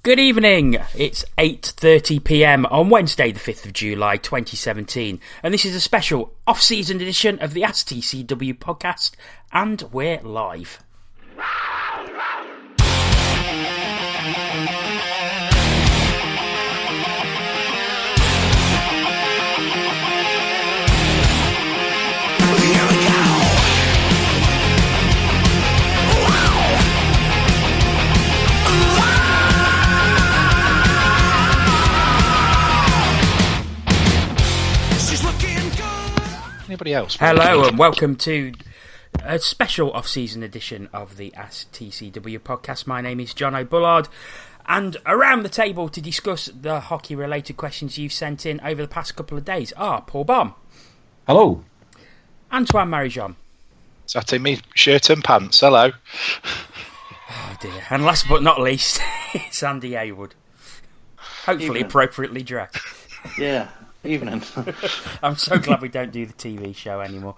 Good evening, it's 8:30pm on Wednesday the 5th of July 2017 and this is a special off-season edition of the Ask TCW podcast and we're live. Anybody else? Hello and welcome to a special off-season edition of the Ask TCW podcast. My name is Jono Bullard and around the table to discuss the hockey-related questions you've sent in over the past couple of days are Paul Balm. Hello. Antoine Marie-Jeanne. Sat in me shirt and pants. Hello. Oh dear. And last but not least, it's Andy Haywood. Hopefully Evening. Appropriately dressed. Yeah, evening. I'm so glad we don't do the TV show anymore.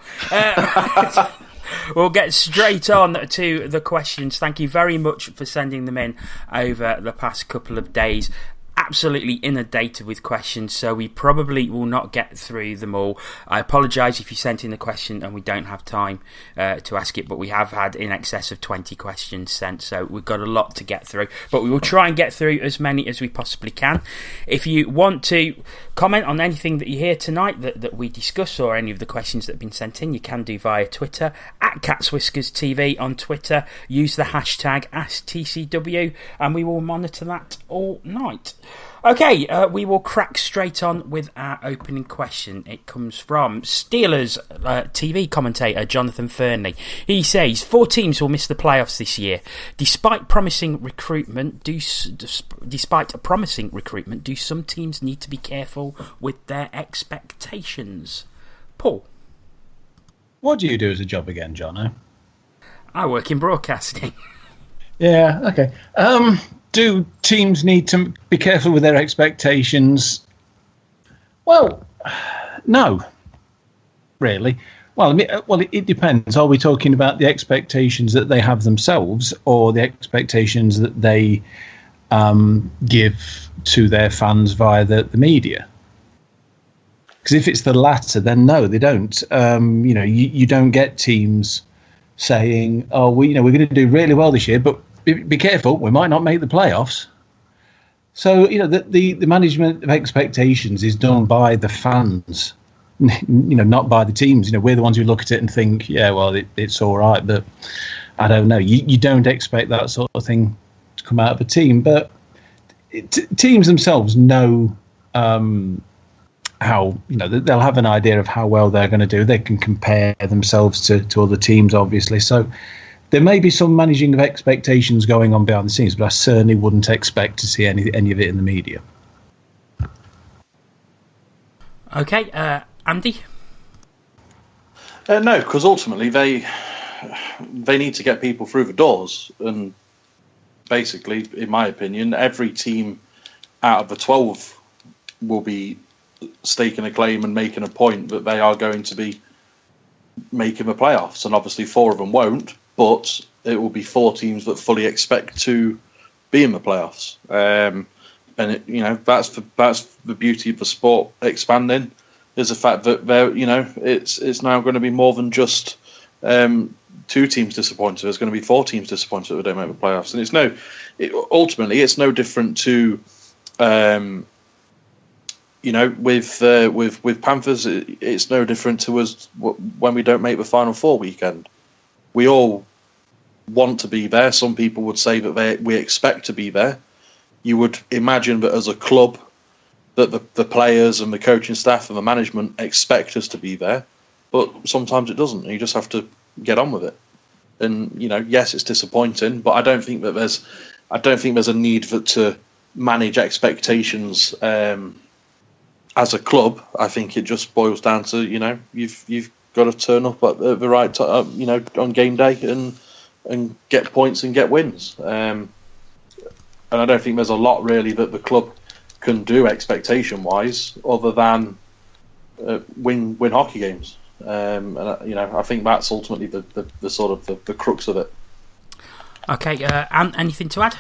We'll get straight on to the questions. Thank you very much for sending them in over the past couple of days. Absolutely inundated with questions, so we probably will not get through them all. I apologise if you sent in a question and we don't have time to ask it, but we have had in excess of 20 questions sent, so we've got a lot to get through. But we will try and get through as many as we possibly can. If you want to comment on anything that you hear tonight that we discuss or any of the questions that have been sent in, you can do via Twitter, at CatsWhiskersTV on Twitter. Use the hashtag AskTCW and we will monitor that all night. Okay, we will crack straight on with our opening question. It comes from Steelers TV commentator Jonathan Fernley. He says 4 teams will miss the playoffs this year. Despite promising recruitment, do some teams need to be careful with their expectations? Paul? What do you do as a job again, Jono? I work in broadcasting. Yeah, okay. Do teams need to be careful with their expectations? Well, no, really. Well, it depends. Are we talking about the expectations that they have themselves or the expectations that they give to their fans via the media? Because if it's the latter, then no, they don't. You don't get teams saying, "Oh, we're going to do really well this year, but be careful, we might not make the playoffs." So, the management of expectations is done by the fans, not by the teams. We're the ones who look at it and think, yeah, well, it's all right, but I don't know. You don't expect that sort of thing to come out of a team, but teams themselves know how, they'll have an idea of how well they're going to do. They can compare themselves to other teams, obviously. So there may be some managing of expectations going on behind the scenes, but I certainly wouldn't expect to see any of it in the media. Okay, Andy? No, because ultimately they need to get people through the doors. And basically, in my opinion, every team out of the 12 will be staking a claim and making a point that they are going to be making the playoffs. And obviously 4 of them won't. But it will be 4 teams that fully expect to be in the playoffs, and that's the beauty of the sport expanding. Is the fact that it's now going to be more than just 2 teams disappointed. There's going to be 4 teams disappointed that they don't make the playoffs, and ultimately it's no different to with Panthers. It's no different to us when we don't make the Final Four weekend. We all want to be there. Some people would say that we expect to be there. You would imagine that as a club, that the players and the coaching staff and the management expect us to be there, but sometimes it doesn't. You just have to get on with it. And yes, it's disappointing, but I don't think there's a need to manage expectations as a club. I think it just boils down to you've got to turn up at the right time, on game day and get points and get wins. And I don't think there's a lot really that the club can do expectation-wise other than win hockey games. And I think that's ultimately the sort of the crux of it. Okay, and anything to add?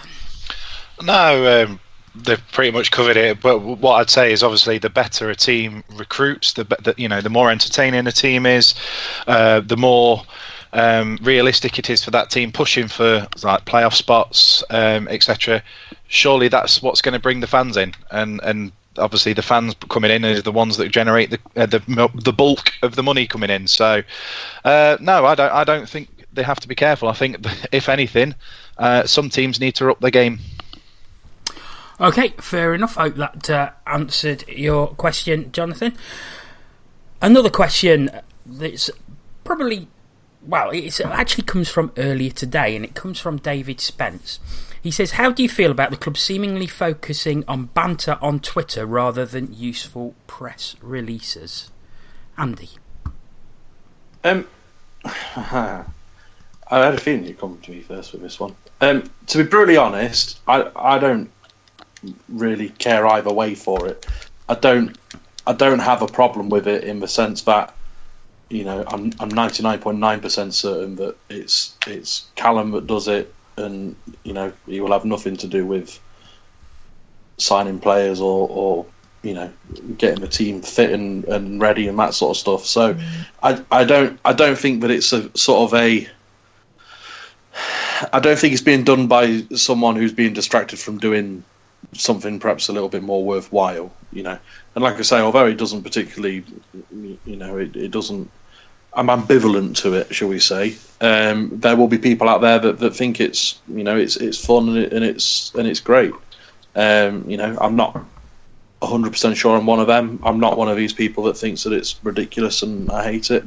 No, they've pretty much covered it. But what I'd say is, obviously, the better a team recruits, the more entertaining a team is, the more realistic it is for that team pushing for like playoff spots, etc. Surely that's what's going to bring the fans in, and obviously the fans coming in are the ones that generate the bulk of the money coming in. So no, I don't think they have to be careful. I think if anything, some teams need to up their game. Okay, fair enough. I hope that answered your question, Jonathan. Another question that's probably, well, it actually comes from earlier today, and it comes from David Spence. He says, how do you feel about the club seemingly focusing on banter on Twitter rather than useful press releases? Andy? I had a feeling you'd come to me first with this one. To be brutally honest, I don't really care either way for it. I don't have a problem with it in the sense that, you know, I'm 99.9% certain that it's Callum that does it, and you know he will have nothing to do with signing players or you know getting the team fit and ready and that sort of stuff. So I don't think that it's a sort of a. I don't think it's being done by someone who's being distracted from doing something perhaps a little bit more worthwhile, you know. And like I say, although it doesn't particularly, you know, it doesn't. I'm ambivalent to it, shall we say? There will be people out there that think it's, you know, it's fun and it's great. You know, I'm not 100% sure I'm one of them. I'm not one of these people that thinks that it's ridiculous and I hate it.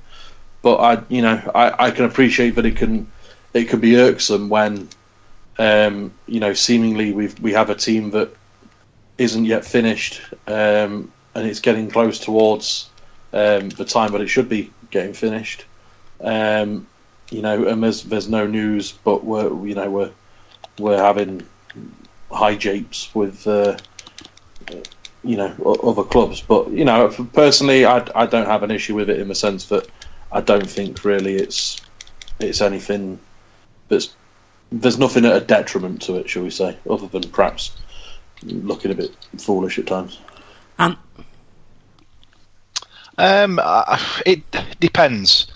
But I can appreciate that it can be irksome when, you know, seemingly we have a team that isn't yet finished, and it's getting close towards the time that it should be getting finished. You know, and there's no news, but we're having high japes with you know, other clubs. But you know, personally, I don't have an issue with it in the sense that I don't think really it's anything that's. There's nothing at a detriment to it, shall we say, other than perhaps looking a bit foolish at times. It depends.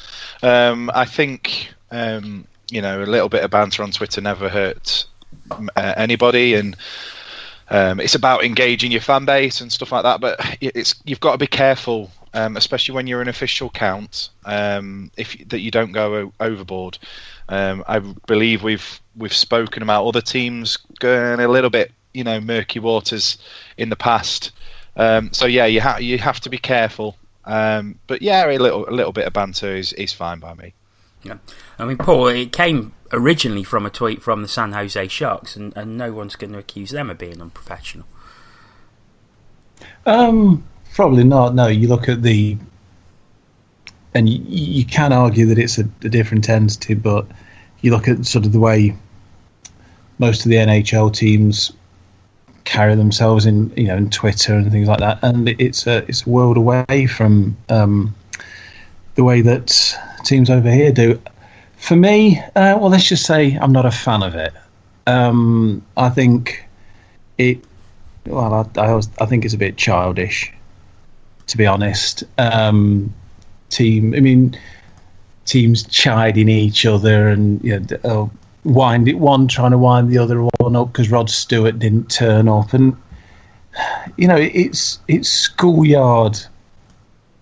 I think you know, a little bit of banter on Twitter never hurts anybody, and it's about engaging your fan base and stuff like that. But you've got to be careful, especially when you're an official count, that you don't go overboard. I believe we've spoken about other teams going a little bit, you know, murky waters in the past. So yeah, you have to be careful. But yeah, a little bit of banter is fine by me. Yeah, I mean, Paul, it came originally from a tweet from the San Jose Sharks, and no one's going to accuse them of being unprofessional. Probably not. No, you look at and you can argue that it's a different entity, but you look at sort of the way most of the NHL teams carry themselves in, you know, in Twitter and things like that, and it's a world away from the way that teams over here do. For me, well, let's just say I'm not a fan of it. I think it. Well, I think it's a bit childish, to be honest. Teams chiding each other and, you know, one trying to wind the other one up because Rod Stewart didn't turn up, and you know, it's schoolyard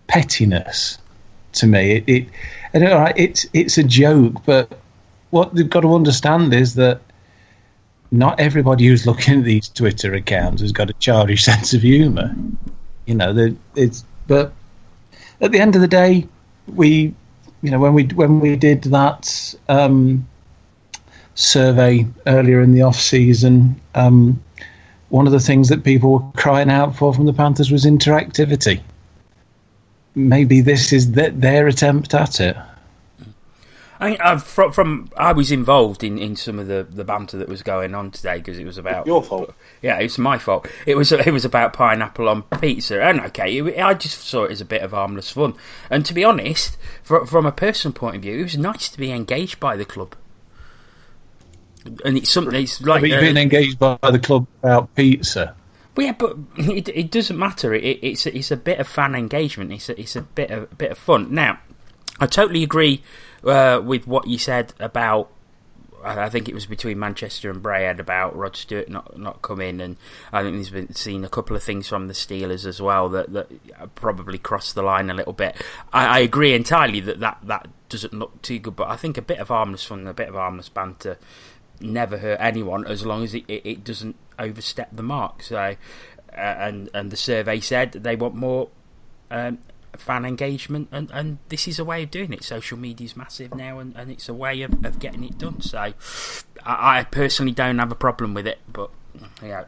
pettiness to me. It's a joke, but what they've got to understand is that not everybody who's looking at these Twitter accounts has got a childish sense of humour. You know, but at the end of the day, when we did that survey earlier in the off season, one of the things that people were crying out for from the Panthers was interactivity. Maybe this is their attempt at it. I mean, I was involved in some of the banter that was going on today because it was about your fault. Yeah, it's my fault. It was about pineapple on pizza, and okay, I just saw it as a bit of harmless fun. And to be honest, from a personal point of view, it was nice to be engaged by the club. And it's something. It's like you've been engaged by the club about pizza. Well, yeah, but it doesn't matter. It's a bit of fan engagement. It's a bit of fun. Now, I totally agree with what you said about. I think it was between Manchester and Brayhead about Rod Stewart not coming, and I think there's been seen a couple of things from the Steelers as well that probably crossed the line a little bit. I agree entirely that doesn't look too good, but I think a bit of harmless fun, a bit of harmless banter never hurt anyone as long as it doesn't overstep the mark. So, and the survey said they want more fan engagement, and this is a way of doing it. Social media is massive now, and it's a way of getting it done. So I personally don't have a problem with it, but yeah,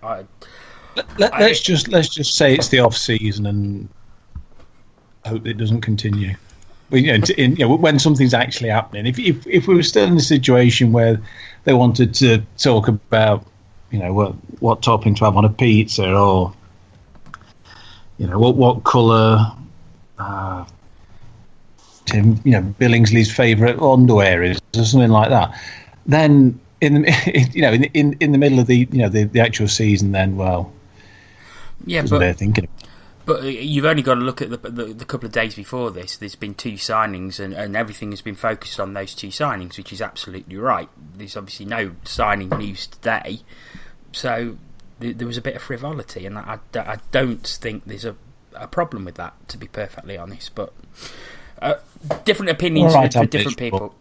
let's just say it's the off season and hope it doesn't continue. When something's actually happening, if we were still in a situation where they wanted to talk about what topping to have on a pizza, or what colour Billingsley's favourite underwear is, or something like that, then in the middle of the actual season, then they're thinking. But you've only got to look at the couple of days before this. There's been 2 signings, and everything has been focused on those 2 signings, which is absolutely right. There's obviously no signing news today, so there was a bit of frivolity, and I don't think there's a problem with that, to be perfectly honest. But different opinions for different people.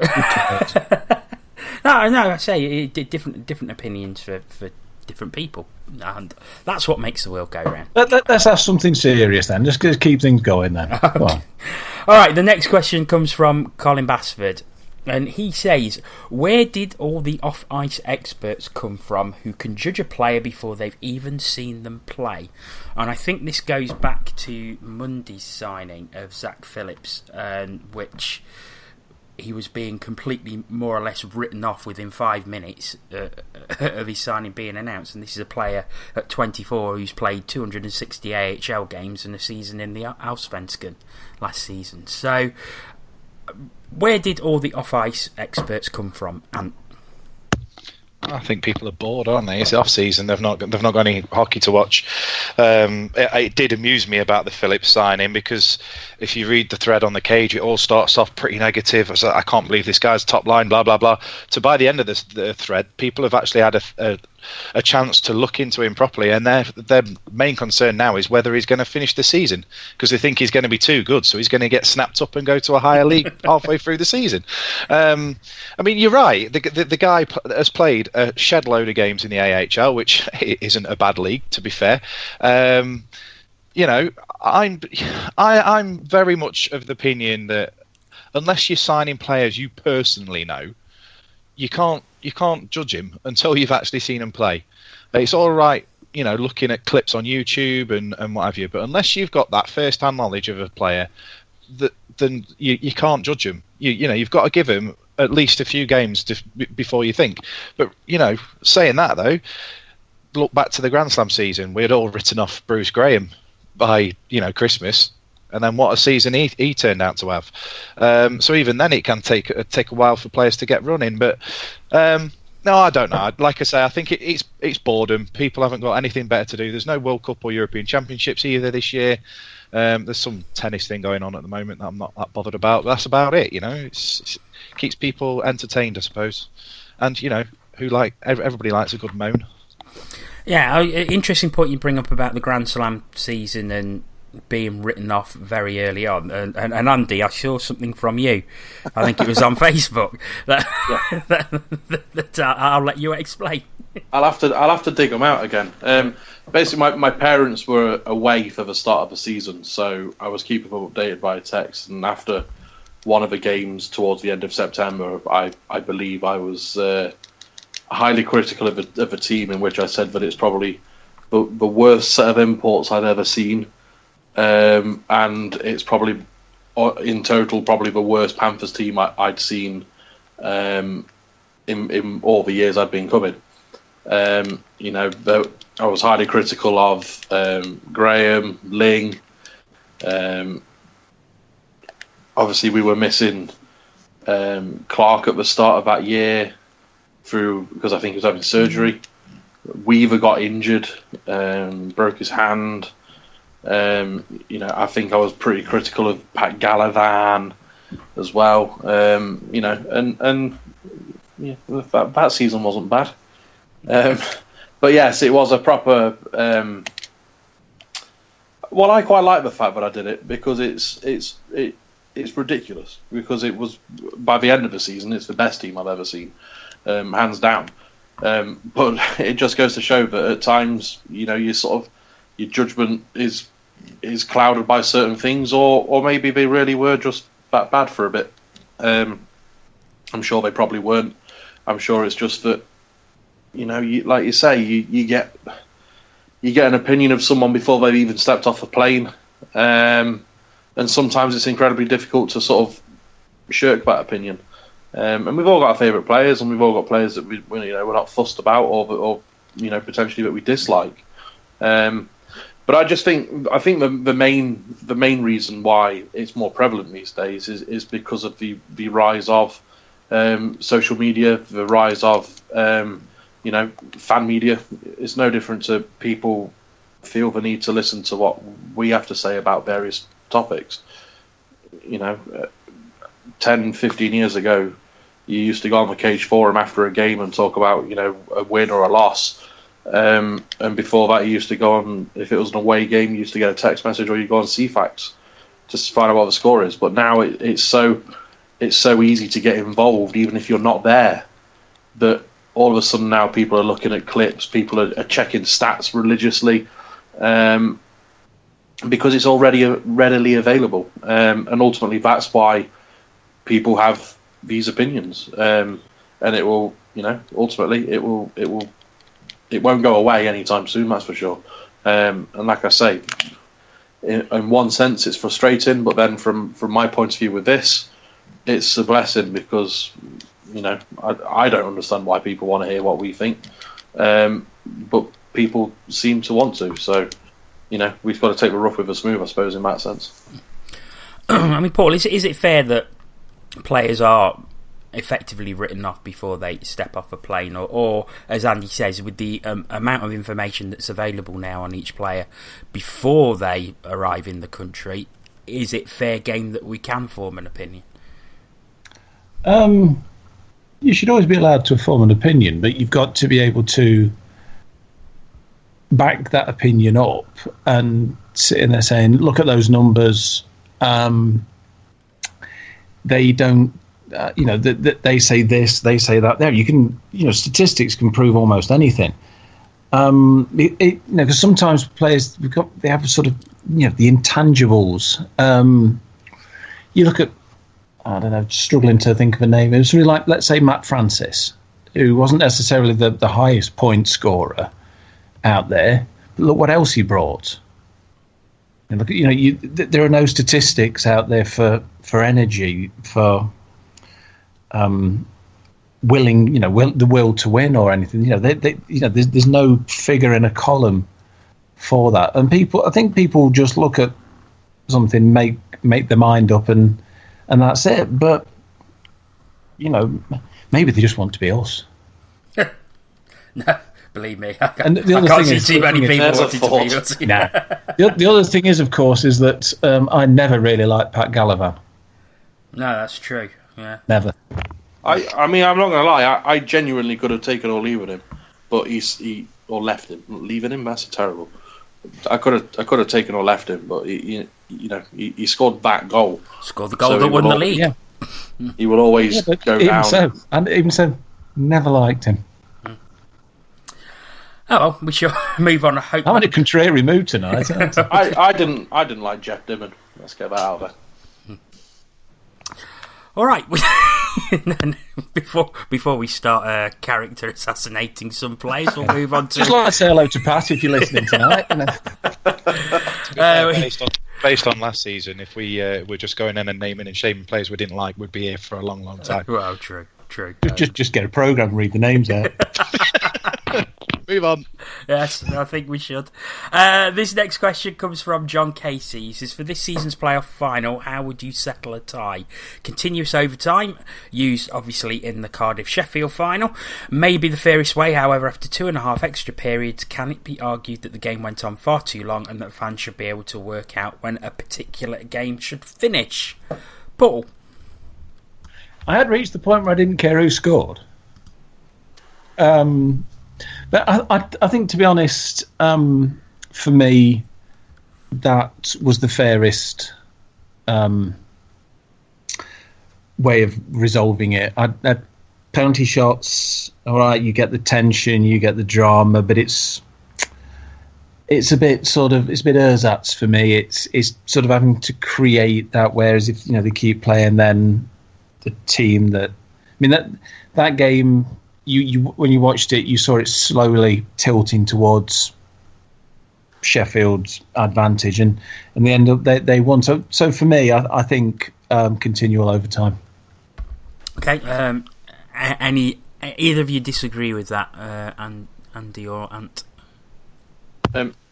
No, I say different opinions for different people, and that's what makes the world go round. Let's have something serious then. Just keep things going then. Okay. All right, the next question comes from Colin Basford, and he says, where did all the off-ice experts come from who can judge a player before they've even seen them play? And I think this goes back to Monday's signing of Zach Phillips, which he was being completely more or less written off within 5 minutes of his signing being announced. And this is a player at 24 who's played 260 AHL games and a season in the Allsvenskan last season. So where did all the off-ice experts come from? And I think people are bored, aren't they? It's the off season. They've not got any hockey to watch. It did amuse me about the Phillips signing, because if you read the thread on the Cage, it all starts off pretty negative. I was like, I can't believe this guy's top line, blah blah blah. So by the end of the thread, people have actually had a chance to look into him properly, and their main concern now is whether he's going to finish the season, because they think he's going to be too good, so he's going to get snapped up and go to a higher league halfway through the season. I mean, you're right. The guy has played a shed load of games in the AHL, which isn't a bad league, to be fair. I'm very much of the opinion that unless you're signing players you personally know, you can't judge him until you've actually seen him play. It's all right, looking at clips on YouTube and what have you, but unless you've got that first-hand knowledge of a player, then you can't judge him. You've got to give him at least a few games before you think. But saying that though, look back to the Grand Slam season. We had all written off Bruce Graham by Christmas. And then what a season he turned out to have. So even then, it can take a while for players to get running. But no, I don't know. Like I say, I think it's boredom. People haven't got anything better to do. There's no World Cup or European Championships either this year. There's some tennis thing going on at the moment that I'm not that bothered about. That's about it. It keeps people entertained, I suppose. And everybody likes a good moan. Yeah, interesting point you bring up about the Grand Slam season and being written off very early on, and Andy, I saw something from you. I think it was on Facebook that I'll let you explain. I'll have to dig them out again. Basically, my parents were away for the start of the season, so I was keeping them updated by text. And after one of the games towards the end of September, I believe I was highly critical of the team, in which I said that it's probably the worst set of imports I've ever seen. And it's probably, in total, probably the worst Panthers team I'd seen in all the years I'd been coming. I was highly critical of Graham, Ling. Obviously, we were missing Clark at the start of that year. because I think he was having surgery. Weaver got injured, broke his hand. I think I was pretty critical of Pat Gallivan as well. That season wasn't bad. But yes, it was a proper. I quite like the fact that I did it because it's ridiculous. Because it was, by the end of the season, it's the best team I've ever seen, hands down. But it just goes to show that at times, your judgment is clouded by certain things, or maybe they really were just that bad for a bit. I'm sure they probably weren't. I'm sure it's just that, like you say, you get an opinion of someone before they've even stepped off a plane, and sometimes it's incredibly difficult to sort of shirk that opinion. And we've all got our favourite players, and we've all got players that we're not fussed about, or potentially that we dislike. But I think the main reason why it's more prevalent these days is because of the rise of social media, the rise of fan media. It's no different to people feel the need to listen to what we have to say about various topics. 10, 15 years ago, you used to go on the Cage Forum after a game and talk about, a win or a loss. And before that, you used to go on, if it was an away game, you used to get a text message, or you go on CFAX just to find out what the score is. But now it's so easy to get involved, even if you're not there, that all of a sudden now people are looking at clips, people are checking stats religiously, because it's already readily available. And ultimately, that's why people have these opinions, and it will, ultimately it won't go away anytime soon. That's for sure. And like I say, in one sense, it's frustrating, but then from my point of view with this, it's a blessing because I don't understand why people want to hear what we think, but people seem to want to. So we've got to take the rough with the smooth, I suppose, in that sense. I mean, Paul, is it fair that players are effectively written off before they step off a plane, or as Andy says, with the amount of information that's available now on each player before they arrive in the country, is it fair game that we can form an opinion? You should always be allowed to form an opinion, but you've got to be able to back that opinion up and sit in there saying, look at those numbers. They don't, they say this, they say that. There, you can, statistics can prove almost anything. Because sometimes players they have sort of, the intangibles. You look at, I don't know, struggling to think of a name. It was really like, let's say, Matt Francis, who wasn't necessarily the highest point scorer out there. But look what else he brought. And look, there are no statistics out there for energy, for willing, the will to win or anything. There's no figure in a column for that. And I think people just look at something, make their mind up, and that's it. But maybe they just want to be us. No. Believe me, I can't see too many people wanting to be us. Nah. The other thing is, of course, is that I never really liked Pat Gallivan. No, that's true. Yeah, never. I mean, I'm not going to lie. I genuinely could have taken or leaving him, but he left him. Leaving him, that's terrible. I could have taken or left him, but he scored that goal. Scored the goal that won the league. Yeah. He will always go down. Even so, never liked him. Oh well, we shall move on. I hope. I'm in a contrary mood tonight. I didn't like Jeff Dimon. Let's get that out of there. All right. Before we start character assassinating some players, we'll move on to. Just like to say hello to Pat if you're listening tonight. Based on last season, if we were just going in and naming and shaming players we didn't like, we'd be here for a long, long time. Well, true. Just get a programme, read the names out. Move on. Yes, I think we should. This next question comes from John Casey. He says, for this season's playoff final, how would you settle a tie? Continuous overtime, used obviously in the Cardiff-Sheffield final, may be the fairest way. However, after 2.5 extra periods, can it be argued that the game went on far too long and that fans should be able to work out when a particular game should finish? Paul? I had reached the point where I didn't care who scored. But I think, to be honest, for me, that was the fairest way of resolving it. Penalty shots, all right, you get the tension, you get the drama, but it's a bit ersatz for me. It's sort of having to create that. Whereas if they keep playing, then the team that game. You when you watched it, you saw it slowly tilting towards Sheffield's advantage, and in the end, they won. So for me, I think continual overtime. Okay. Either of you disagree with that, Andy or Ant?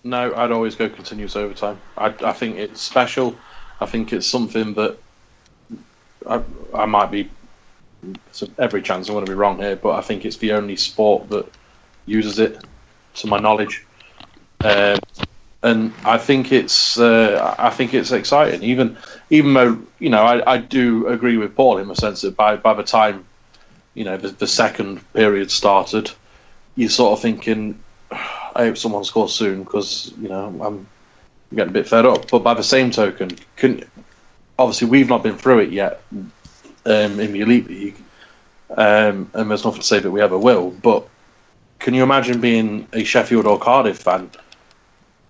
No, I'd always go continuous overtime. I think it's special. I think it's something that I might be. So every chance I'm going to be wrong here, but I think it's the only sport that uses it, to my knowledge, and I think it's exciting. Even though I do agree with Paul in the sense that by the time the second period started, you're sort of thinking, I hope someone scores soon because I'm getting a bit fed up. But by the same token, obviously we've not been through it yet. In the Elite League, and there's nothing to say that we ever will, but can you imagine being a Sheffield or Cardiff fan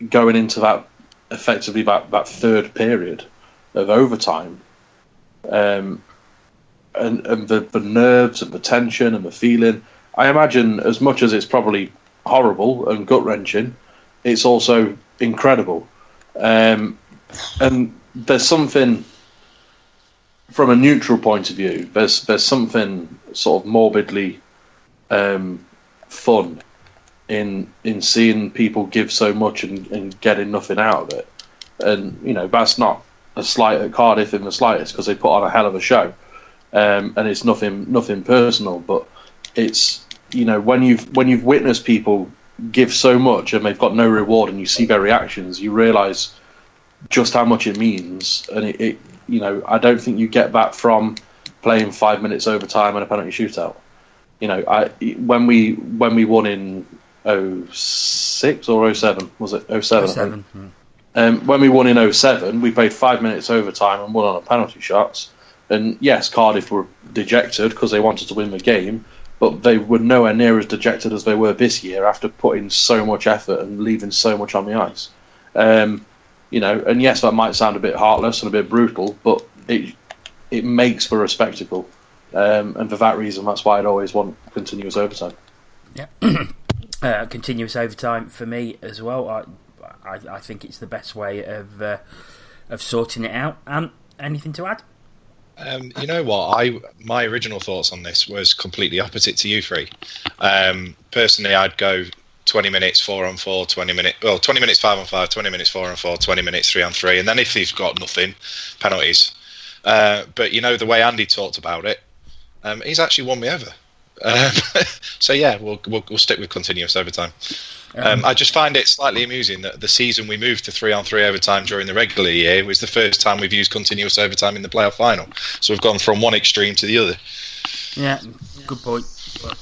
going into that effectively that third period of overtime, and the nerves and the tension and the feeling? I imagine as much as it's probably horrible and gut-wrenching, it's also incredible, and there's something. From a neutral point of view, there's something sort of morbidly fun in seeing people give so much and getting nothing out of it. And that's not a slight at Cardiff in the slightest, because they put on a hell of a show, and it's nothing personal. But it's when you've witnessed people give so much and they've got no reward, and you see their reactions, you realise just how much it means, and it I don't think you get that from playing 5 minutes overtime and a penalty shootout. When we won in 06 or 07, was it 07? 07. When we won in 07, we played 5 minutes overtime and won on a penalty shots. And yes, Cardiff were dejected because they wanted to win the game, but they were nowhere near as dejected as they were this year after putting so much effort and leaving so much on the ice. And yes, that might sound a bit heartless and a bit brutal, but it makes for a spectacle, and for that reason, that's why I'd always want continuous overtime. Yeah, continuous overtime for me as well. I think it's the best way of sorting it out. Anything to add? You know what? My original thoughts on this was completely opposite to you three. Personally, I'd go 20 minutes 4-on-4, 20 minutes 5-on-5, 20 minutes 4-on-4, 20 minutes 3-on-3, and then if he's got nothing, penalties. But the way Andy talked about it, he's actually won me over. So yeah, we'll stick with continuous overtime. I just find it slightly amusing that the season we moved to 3-on-3 overtime during the regular year was the first time we've used continuous overtime in the playoff final. So we've gone from one extreme to the other. Yeah, good point. Sorry,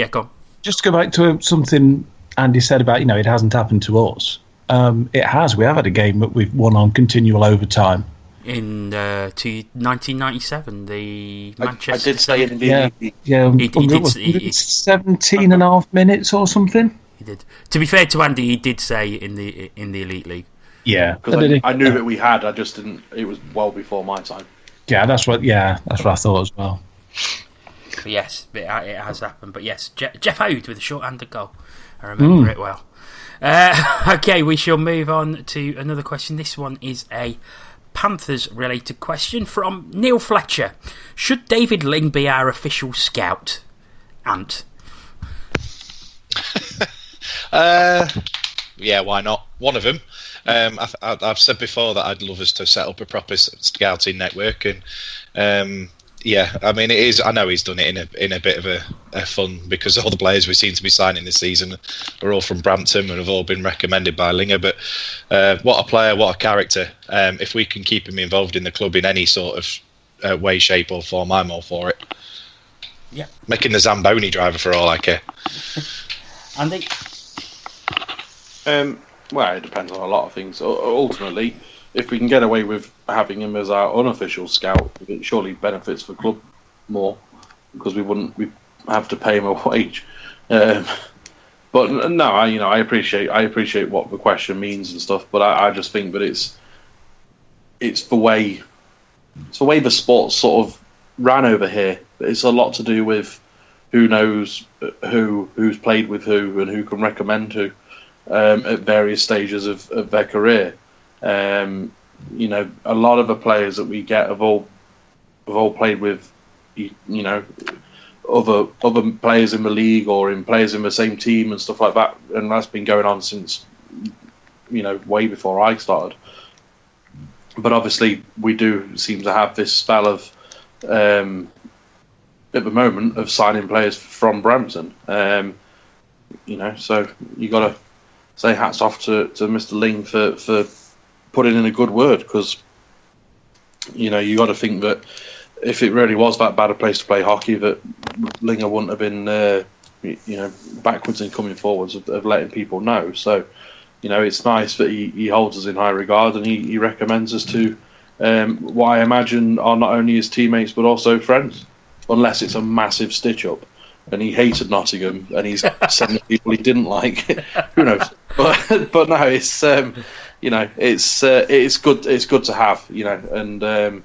go on. Just to go back to something Andy said about, it hasn't happened to us. It has. We have had a game that we've won on continual overtime. In 1997, the Manchester... I did say it in the League. Yeah, he did 17 and a half minutes or something. He did. To be fair to Andy, he did say in the Elite League. Yeah. Because I knew that we had, I just didn't... It was well before my time. Yeah, that's what I thought as well. But yes, it has happened. But yes, Jeff Haywood with a short-handed goal. I remember it well. Okay, we shall move on to another question. This one is a Panthers-related question from Neil Fletcher. Should David Ling be our official scout? Ant? Yeah, why not? One of them. I've said before that I'd love us to set up a proper scouting network, and yeah, I mean, it is. I know he's done it in a bit of a fun, because all the players we seem to be signing this season are all from Brampton and have all been recommended by Linger. But what a player, what a character! If we can keep him involved in the club in any sort of way, shape, or form, I'm all for it. Yeah, making the Zamboni driver for all I care. Andy. Well, it depends on a lot of things. Ultimately, if we can get away with having him as our unofficial scout, it surely benefits the club more, because we have to pay him a wage. But no, I appreciate what the question means and stuff. But I just think that it's the way the sport's sort of ran over here. It's a lot to do with who knows who's played with who and who can recommend who at various stages of their career. A lot of the players that we get have all played with, other players in the league or in players in the same team and stuff like that, and that's been going on since, way before I started. But obviously, we do seem to have this spell of, at the moment, of signing players from Brampton. So you got to say hats off to Mr. Ling for putting in a good word, because you got to think that if it really was that bad a place to play hockey, that Linger wouldn't have been backwards in coming forwards of letting people know. So it's nice that he holds us in high regard, and he recommends us to what I imagine are not only his teammates but also friends, unless it's a massive stitch up and he hated Nottingham and he's sending people he didn't like. Who knows? But no, it's it's good to have, and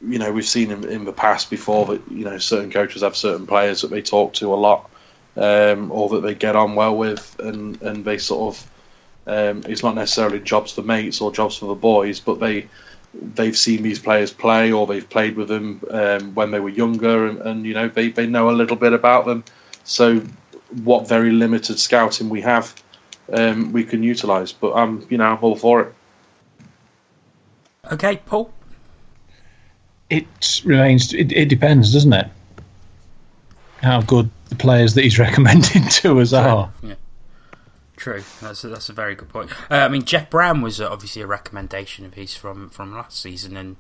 we've seen in the past before that certain coaches have certain players that they talk to a lot, or that they get on well with, and they sort of it's not necessarily jobs for mates or jobs for the boys, but they've seen these players play, or they've played with them when they were younger, and they know a little bit about them. So what very limited scouting we have, we can utilise. But I'm all for it. Okay, Paul. It depends, doesn't it? How good the players that he's recommending to us are. Yeah. True, that's a very good point. I mean, Jeff Brown was obviously a recommendation of his from last season, and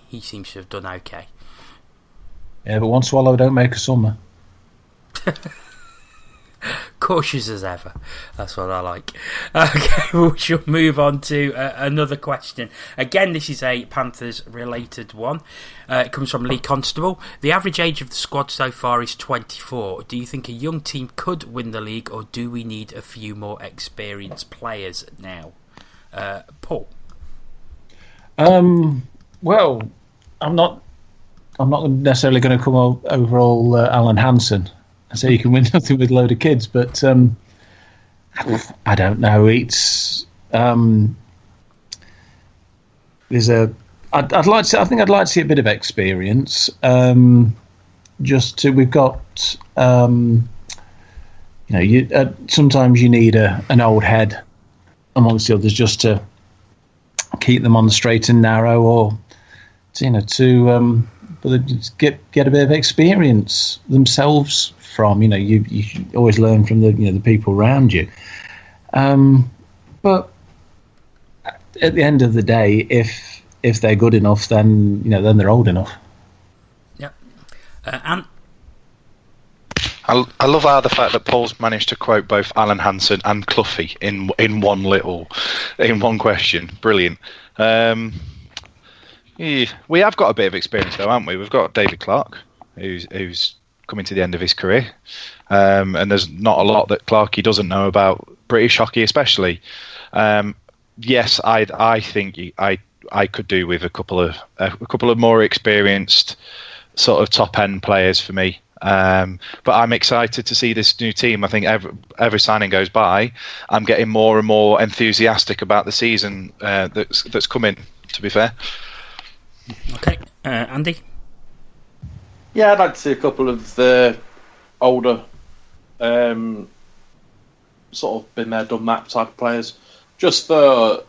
he seems to have done okay. Yeah, but one swallow don't make a summer. Cautious as ever. That's what I like. Okay, we shall move on to another question. Again, this is a Panthers-related one. It comes from Lee Constable. The average age of the squad so far is 24. Do you think a young team could win the league, or do we need a few more experienced players now? Paul? Well, I'm not necessarily going to come over all Alan Hansen. I say you can win nothing with a load of kids, but I don't know. It's there's a. I'd like to. I think I'd like to see a bit of experience. We've got. Sometimes you need an old head amongst the others just to keep them on the straight and narrow, or get a bit of experience themselves from. You always learn from the people around you. But at the end of the day, if they're good enough, then then they're old enough. Yeah. And I love the fact that Paul's managed to quote both Alan Hansen and Cloughie in one question. Brilliant. We have got a bit of experience though, haven't we? We've got David Clark, who's coming to the end of his career, and there's not a lot that Clarkey doesn't know about British hockey, especially. Yes, I think I could do with a couple of more experienced sort of top end players for me. But I'm excited to see this new team. I think every signing goes by, I'm getting more and more enthusiastic about the season that's coming. To be fair. Okay, Andy. Yeah, I'd like to see a couple of older sort of been there, done that type of players, just for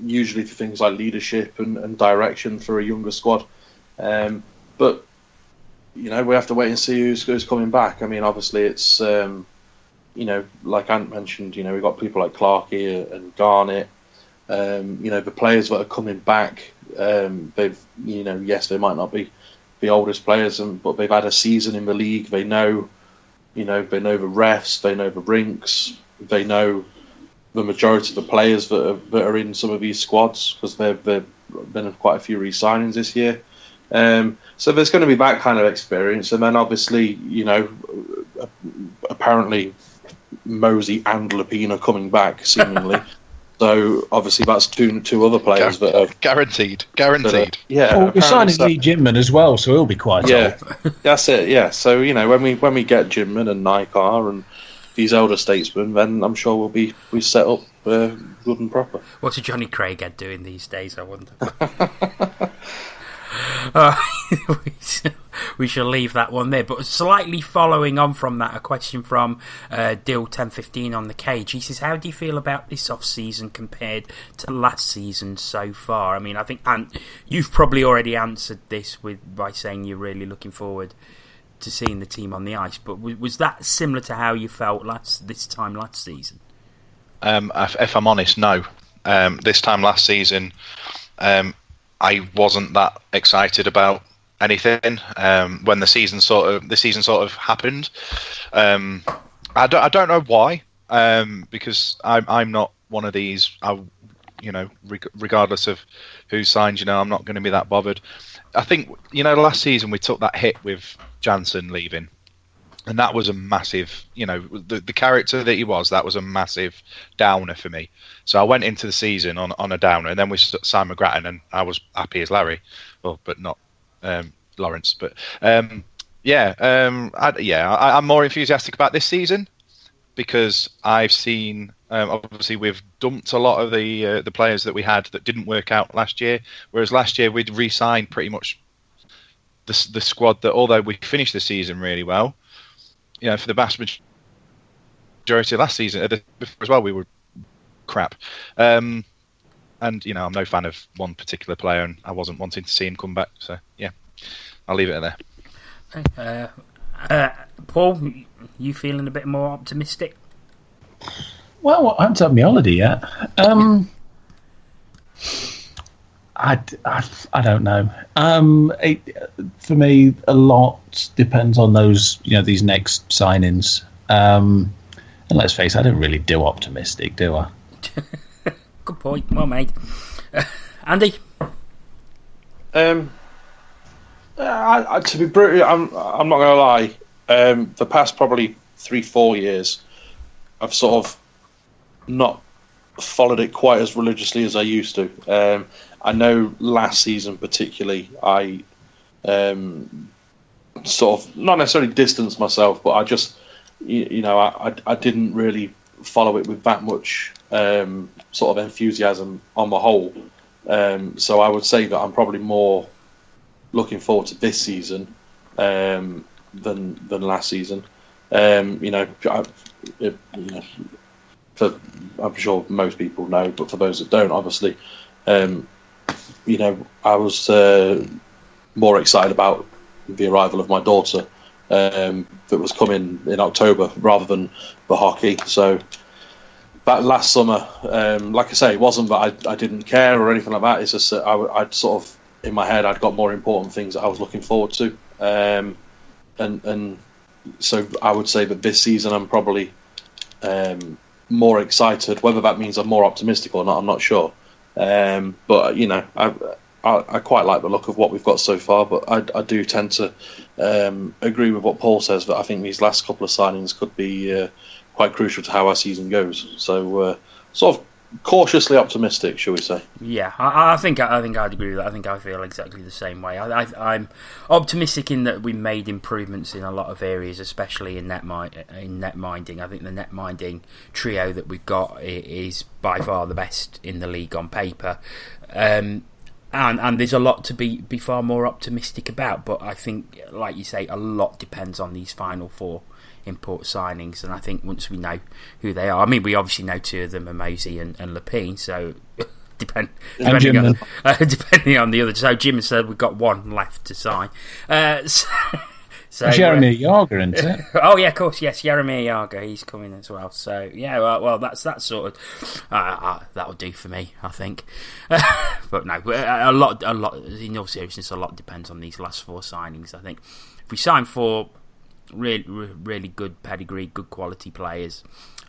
usually for things like leadership and direction for a younger squad. But we have to wait and see who's coming back. I mean, obviously it's like Ant mentioned, we've got people like Clarkey and Garnett. The players that are coming back, they've yes, they might not be the oldest players, but they've had a season in the league. They know, they know the refs, they know the rinks, they know the majority of the players that are in some of these squads, because there've been quite a few re-signings this year. So there's going to be that kind of experience, and then obviously, apparently Mosey and Lapina coming back seemingly. So obviously that's two other players that are guaranteed. We're signing Lee Jimman as well, so he'll be quite old. That's it. Yeah. So when we get Jimman and Naikar and these elder statesmen, then I'm sure we set up good and proper. What's a Johnny Craighead doing these days, I wonder? We shall leave that one there. But slightly following on from that, a question from Dill 1015 on the cage. He says, how do you feel about this off-season compared to last season so far? I mean, I think, Ant, you've probably already answered this by saying you're really looking forward to seeing the team on the ice, but was that similar to how you felt this time last season? If I'm honest, no. This time last season, I wasn't that excited about anything when the season sort of happened. I don't know why, because I'm not one of these. Regardless of who signs, I'm not going to be that bothered. I think last season we took that hit with Jansen leaving, and that was a massive, the character that he was. That was a massive downer for me. So I went into the season on a downer, and then we signed McGrattan, and I was happy as Larry, but not Lawrence. But I'm more enthusiastic about this season because I've seen. Obviously, we've dumped a lot of the players that we had that didn't work out last year. Whereas last year we'd re-signed pretty much the squad that, although we finished the season really well, for the vast majority of last season as well, we were crap. And I'm no fan of one particular player, and I wasn't wanting to see him come back. So yeah, I'll leave it there. Paul, you feeling a bit more optimistic? Well, I haven't had my holiday yet. I don't know. For me, a lot depends on those, these next signings. And let's face it, I don't really do optimistic, do I? Good point. Well made. Andy? To be brutal, I'm not going to lie. The past probably 3-4 years, I've sort of not followed it quite as religiously as I used to. I know last season particularly, I sort of not necessarily distanced myself, but I just, I didn't really follow it with that much sort of enthusiasm on the whole. So I would say that I'm probably more looking forward to this season than last season. I'm sure most people know, but for those that don't, obviously, I was more excited about the arrival of my daughter that was coming in October rather than the hockey. So that last summer, like I say, it wasn't that I didn't care or anything like that. It's just that I'd sort of, in my head, I'd got more important things that I was looking forward to. And so I would say that this season I'm probably more excited. Whether that means I'm more optimistic or not, I'm not sure. But I quite like the look of what we've got so far. But I do tend to agree with what Paul says, that I think these last couple of signings could be quite crucial to how our season goes. So sort of cautiously optimistic, shall we say? Yeah, I think I'd agree with that. I think I feel exactly the same way. I'm optimistic in that we made improvements in a lot of areas, especially in net minding. I think the net minding trio that we've got is by far the best in the league on paper, and there's a lot to be far more optimistic about. But I think, like you say, a lot depends on these final four import signings, and I think once we know who they are, I mean, we obviously know two of them are Mosey and Lepine, so depending on the other. So Jim said we've got one left to sign. So Jeremy Yager, isn't it? Oh yeah, of course, yes, Jeremy Yager, he's coming as well. So yeah, well, that's sort of that'll do for me, I think. But no, a lot. In all seriousness, a lot depends on these last four signings. I think if we sign four really good pedigree, good quality players,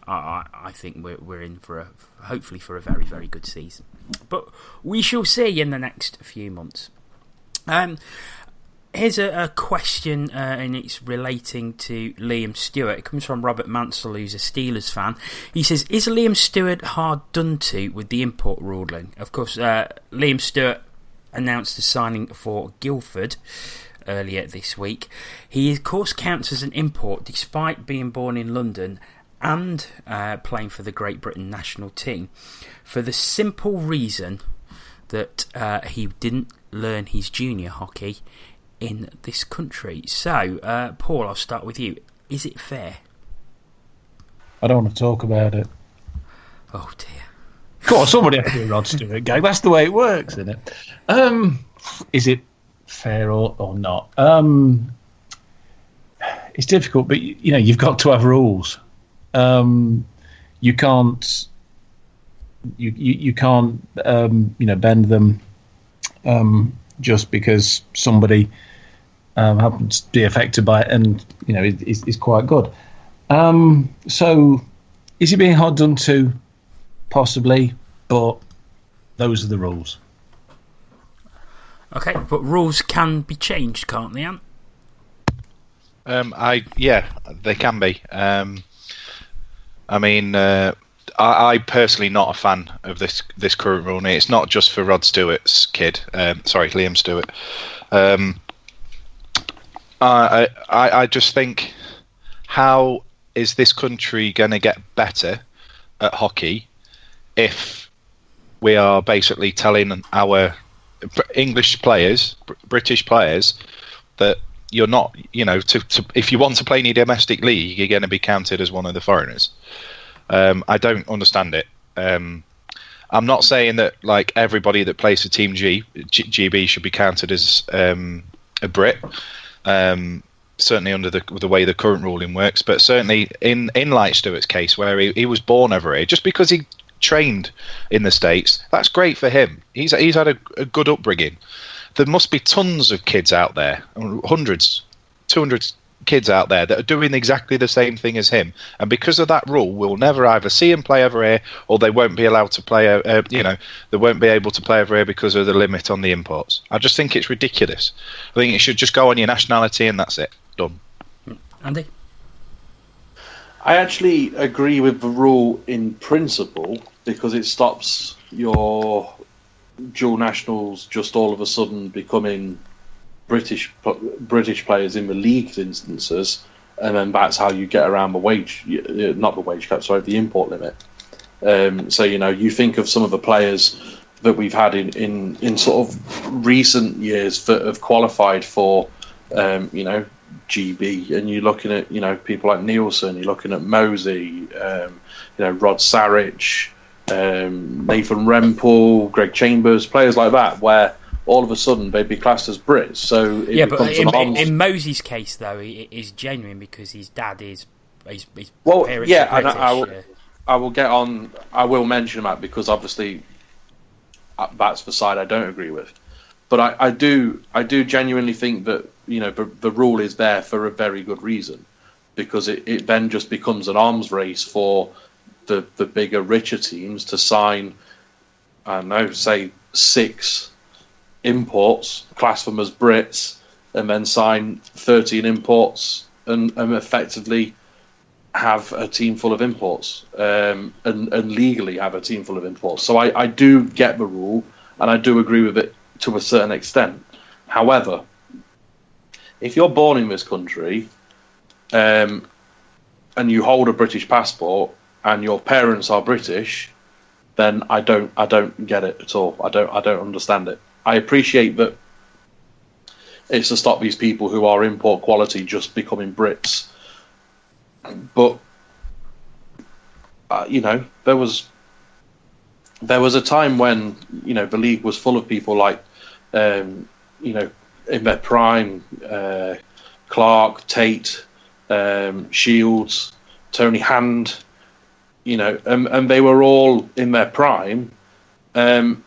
I think we're in for hopefully for a very, very good season. But we shall see in the next few months. Here's a question, and it's relating to Liam Stewart. It comes from Robert Mansell, who's a Steelers fan. He says, is Liam Stewart hard done to with the import ruling? Of course, Liam Stewart announced the signing for Guildford earlier this week. He, of course, counts as an import despite being born in London and playing for the Great Britain national team, for the simple reason that he didn't learn his junior hockey in this country. So, Paul, I'll start with you. Is it fair? I don't want to talk about it. Oh dear. Of course, somebody has to do a Rod Stewart gag. That's the way it works, isn't it? Is it fair or not? It's difficult, but you've got to have rules. You can't. You can't. Bend them just because somebody happens to be affected by it, and is quite good. So, is he being hard done to? Possibly, but those are the rules. Okay, but rules can be changed, can't they, Ant? They can be. I personally not a fan of this current rule. It's not just for Rod Stewart's kid. Liam Stewart. I just think, how is this country going to get better at hockey if we are basically telling our English players, British players, that you're not, if you want to play in your domestic league, you're going to be counted as one of the foreigners. I don't understand it. I'm not saying that like everybody that plays for Team GB should be counted as a Brit. Certainly under the way the current ruling works, but certainly in like Stewart's case, where he was born over here, just because he trained in the States, that's great for him. He's had a good upbringing. There must be tons of kids out there, hundreds, 200 kids out there that are doing exactly the same thing as him, and because of that rule, we'll never either see him play over here, or they won't be allowed to play. They won't be able to play over here because of the limit on the imports. I just think it's ridiculous. I think it should just go on your nationality, and that's it. Done. Andy? I actually agree with the rule in principle, because it stops your dual nationals just all of a sudden becoming British players in the league instances, and then that's how you get around the the import limit. So you think of some of the players that we've had in sort of recent years that have qualified for GB, and you're looking at people like Nielsen, you're looking at Mosey, Rod Sarich, Nathan Rempel, Greg Chambers, players like that, where all of a sudden they'd be classed as Brits. So but in Mosey's case, though, it is genuine because his dad is his parents are British. I will get on. I will mention that because obviously that's the side I don't agree with. But I do genuinely think that the rule is there for a very good reason, because it then just becomes an arms race for the bigger, richer teams to sign, I don't know, say 6 imports, class them as Brits, and then sign 13 imports and effectively have a team full of imports, and legally have a team full of imports. So I do get the rule, and I do agree with it to a certain extent. However, if you're born in this country, and you hold a British passport and your parents are British, then I don't get it at all. I don't understand it. I appreciate that it's to stop these people who are import quality just becoming Brits. But there was a time when the league was full of people like in their prime, Clark, Tate, Shields, Tony Hand, and they were all in their prime, and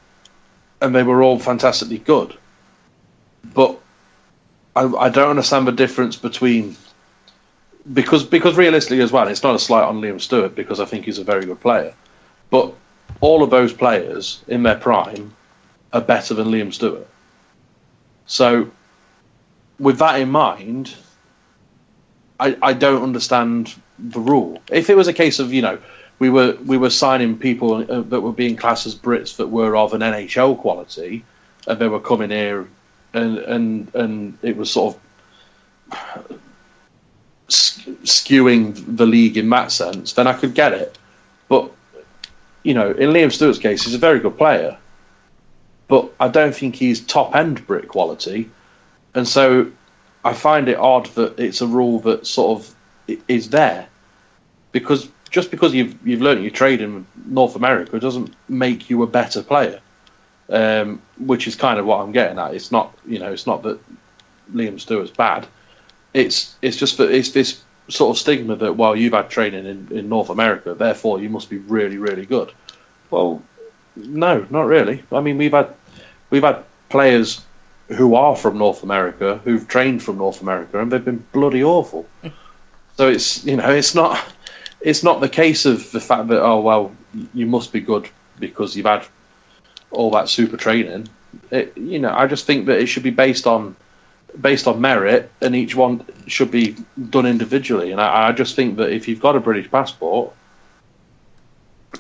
they were all fantastically good. But I don't understand the difference between, because realistically as well, it's not a slight on Liam Stewart, because I think he's a very good player, but all of those players in their prime are better than Liam Stewart. So with that in mind, I don't understand the rule. If it was a case of, we were signing people that were being classed as Brits that were of an NHL quality, and they were coming here and it was sort of skewing the league in that sense, then I could get it. But in Liam Stewart's case, he's a very good player, but I don't think he's top end Brit quality, and so I find it odd that it's a rule that sort of is there, because just because you've learned your trade in North America doesn't make you a better player, which is kind of what I'm getting at. It's not that Liam Stewart's bad. It's just that it's this sort of stigma that, well, you've had training in North America, therefore you must be really, really good. Well, no, not really. I mean, we've had players who are from North America, who've trained from North America, and they've been bloody awful. So it's it's not the case of the fact that, oh well, you must be good because you've had all that super training. I just think that it should be based on merit, and each one should be done individually. And I just think that if you've got a British passport,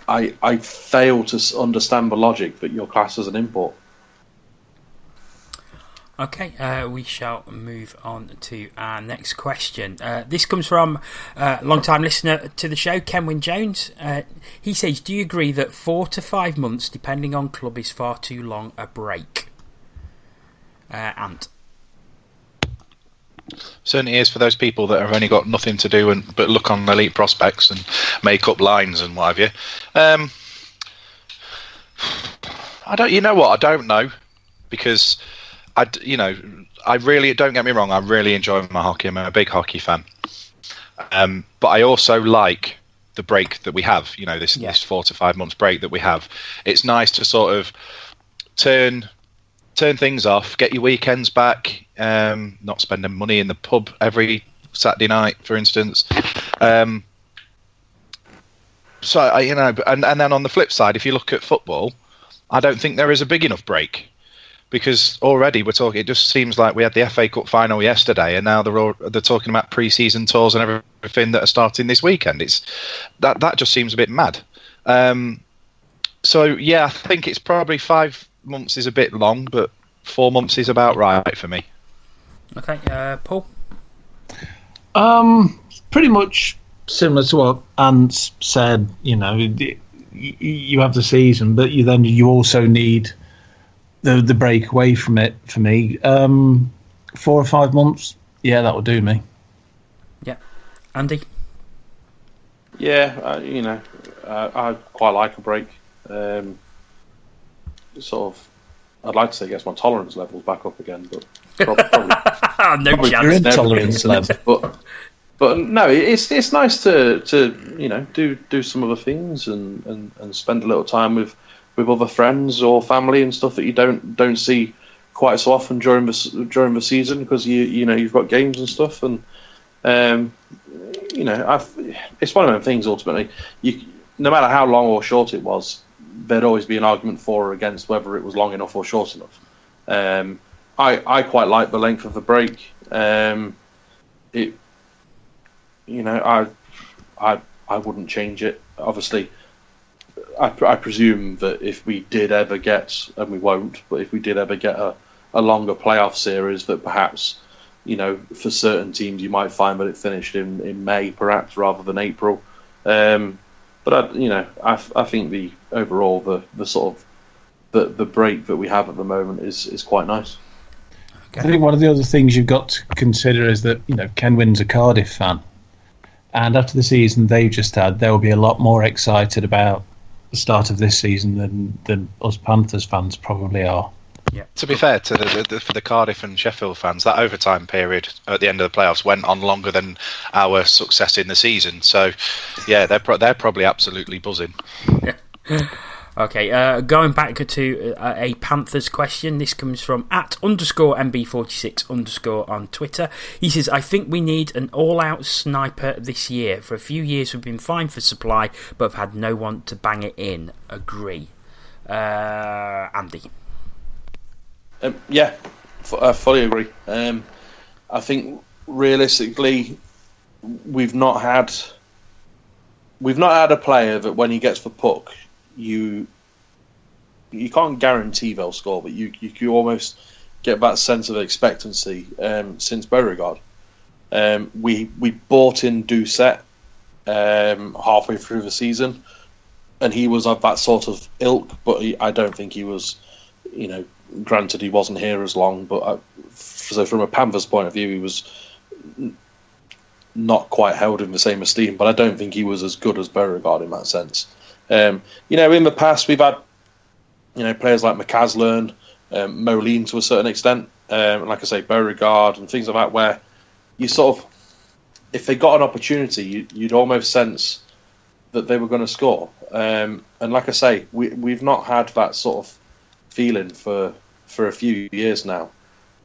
I fail to understand the logic that you're classed as an import. Okay, we shall move on to our next question. This comes from a long-time listener to the show, Kenwyn Jones. He says, do you agree that 4 to 5 months, depending on club, is far too long a break? Ant? Certainly is for those people that have only got nothing to do but look on elite prospects and make up lines and what have you. I don't know, because I really, don't get me wrong, I really enjoy my hockey. I'm a big hockey fan. But I also like the break that we have, this 4 to 5 months break that we have. It's nice to sort of turn things off, get your weekends back, not spending money in the pub every Saturday night, for instance. And then on the flip side, if you look at football, I don't think there is a big enough break. Because already we're talking, it just seems like we had the FA Cup final yesterday, and now they're talking about pre-season tours and everything that are starting this weekend. It's that just seems a bit mad. So yeah, I think it's probably 5 months is a bit long, but 4 months is about right for me. Okay, Paul. Pretty much similar to what Ant said. You have the season, but you also need the break away from it. For me, 4 or 5 months, yeah, that will do me. Yeah, Andy. Yeah, I quite like a break. Sort of, I'd like to say it gets my tolerance levels back up again, but probably no chance. Your intolerance level. But no, it's nice to do some other things and spend a little time with other friends or family and stuff that you don't see quite so often during the season, because you've got games and stuff, and it's one of them things. Ultimately, no matter how long or short it was, there'd always be an argument for or against whether it was long enough or short enough. I quite like the length of the break. I wouldn't change it. Obviously, I presume that if we did ever get, and we won't, but if we did ever get a longer playoff series, that perhaps, for certain teams you might find that it finished in May, perhaps, rather than April. But I think the overall the sort of the break that we have at the moment is quite nice. Okay. I think one of the other things you've got to consider is that Kenwyn's a Cardiff fan, And after the season they've just had, they'll be a lot more excited about the start of this season than us Panthers fans probably are. Yeah. To be fair to for the Cardiff and Sheffield fans, that overtime period at the end of the playoffs went on longer than our success in the season. So, yeah, they're probably absolutely buzzing. Okay, going back to a Panthers question. This comes from @_MB46_ on Twitter. He says, I think we need an all-out sniper this year. For a few years we've been fine for supply, but have had no one to bang it in. Agree. Andy? Yeah, I fully agree. I think realistically, we've not had a player that when he gets the puck, you can't guarantee they'll score, but you almost get that sense of expectancy since Beauregard. We bought in Doucet halfway through the season, and he was of that sort of ilk, but I don't think he was, granted he wasn't here as long, but so from a Panthers point of view, he was not quite held in the same esteem, but I don't think he was as good as Beauregard in that sense. In the past we've had, players like McCaslin, Moline to a certain extent, like I say, Beauregard and things like that, where you sort of, if they got an opportunity, you'd almost sense that they were going to score. And like I say, we've not had that sort of feeling for a few years now.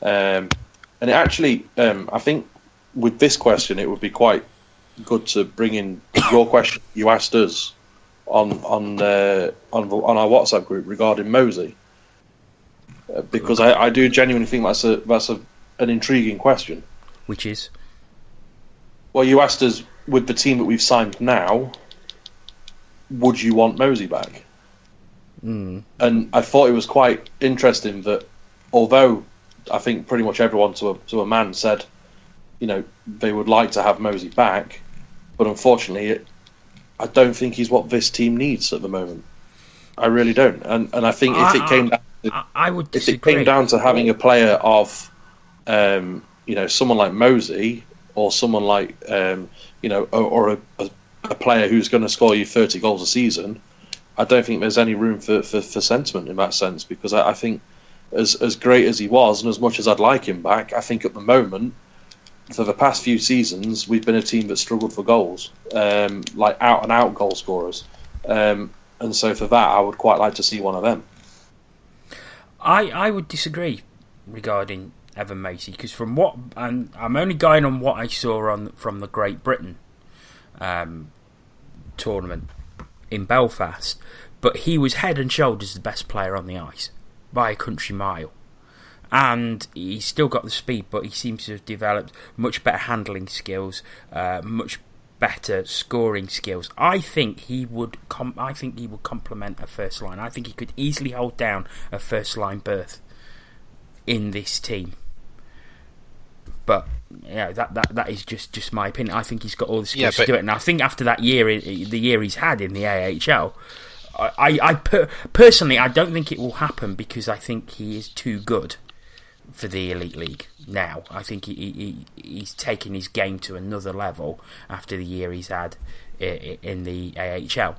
And it actually, I think with this question, it would be quite good to bring in your question you asked us on our WhatsApp group regarding Mosey, because I do genuinely think that's an intriguing question. Which is? Well, you asked us, with the team that we've signed now, would you want Mosey back? And I thought it was quite interesting that, although I think pretty much everyone to a man said, they would like to have Mosey back, but unfortunately, I don't think he's what this team needs at the moment. I really don't, and I think if it came down to, I would disagree. If it came down to having a player of, someone like Mosey, or someone like, or a player who's going to score you 30 goals a season, I don't think there's any room for sentiment in that sense, because I think as great as he was and as much as I'd like him back, I think at the moment, for the past few seasons, we've been a team that struggled for goals, like out-and-out goal scorers. And so for that, I would quite like to see one of them. I would disagree regarding Evan Mosey, because from what I'm only going on what I saw from the Great Britain tournament in Belfast, but he was head and shoulders the best player on the ice by a country mile. And he's still got the speed, but he seems to have developed much better handling skills, much better scoring skills. I think he would complement a first line. I think he could easily hold down a first line berth in this team. But that is just my opinion. I think he's got all the skills to do it. And I think after that year, the year he's had in the AHL, personally, I don't think it will happen, because I think he is too good for the Elite League now. I think he's taken his game to another level after the year he's had in the AHL.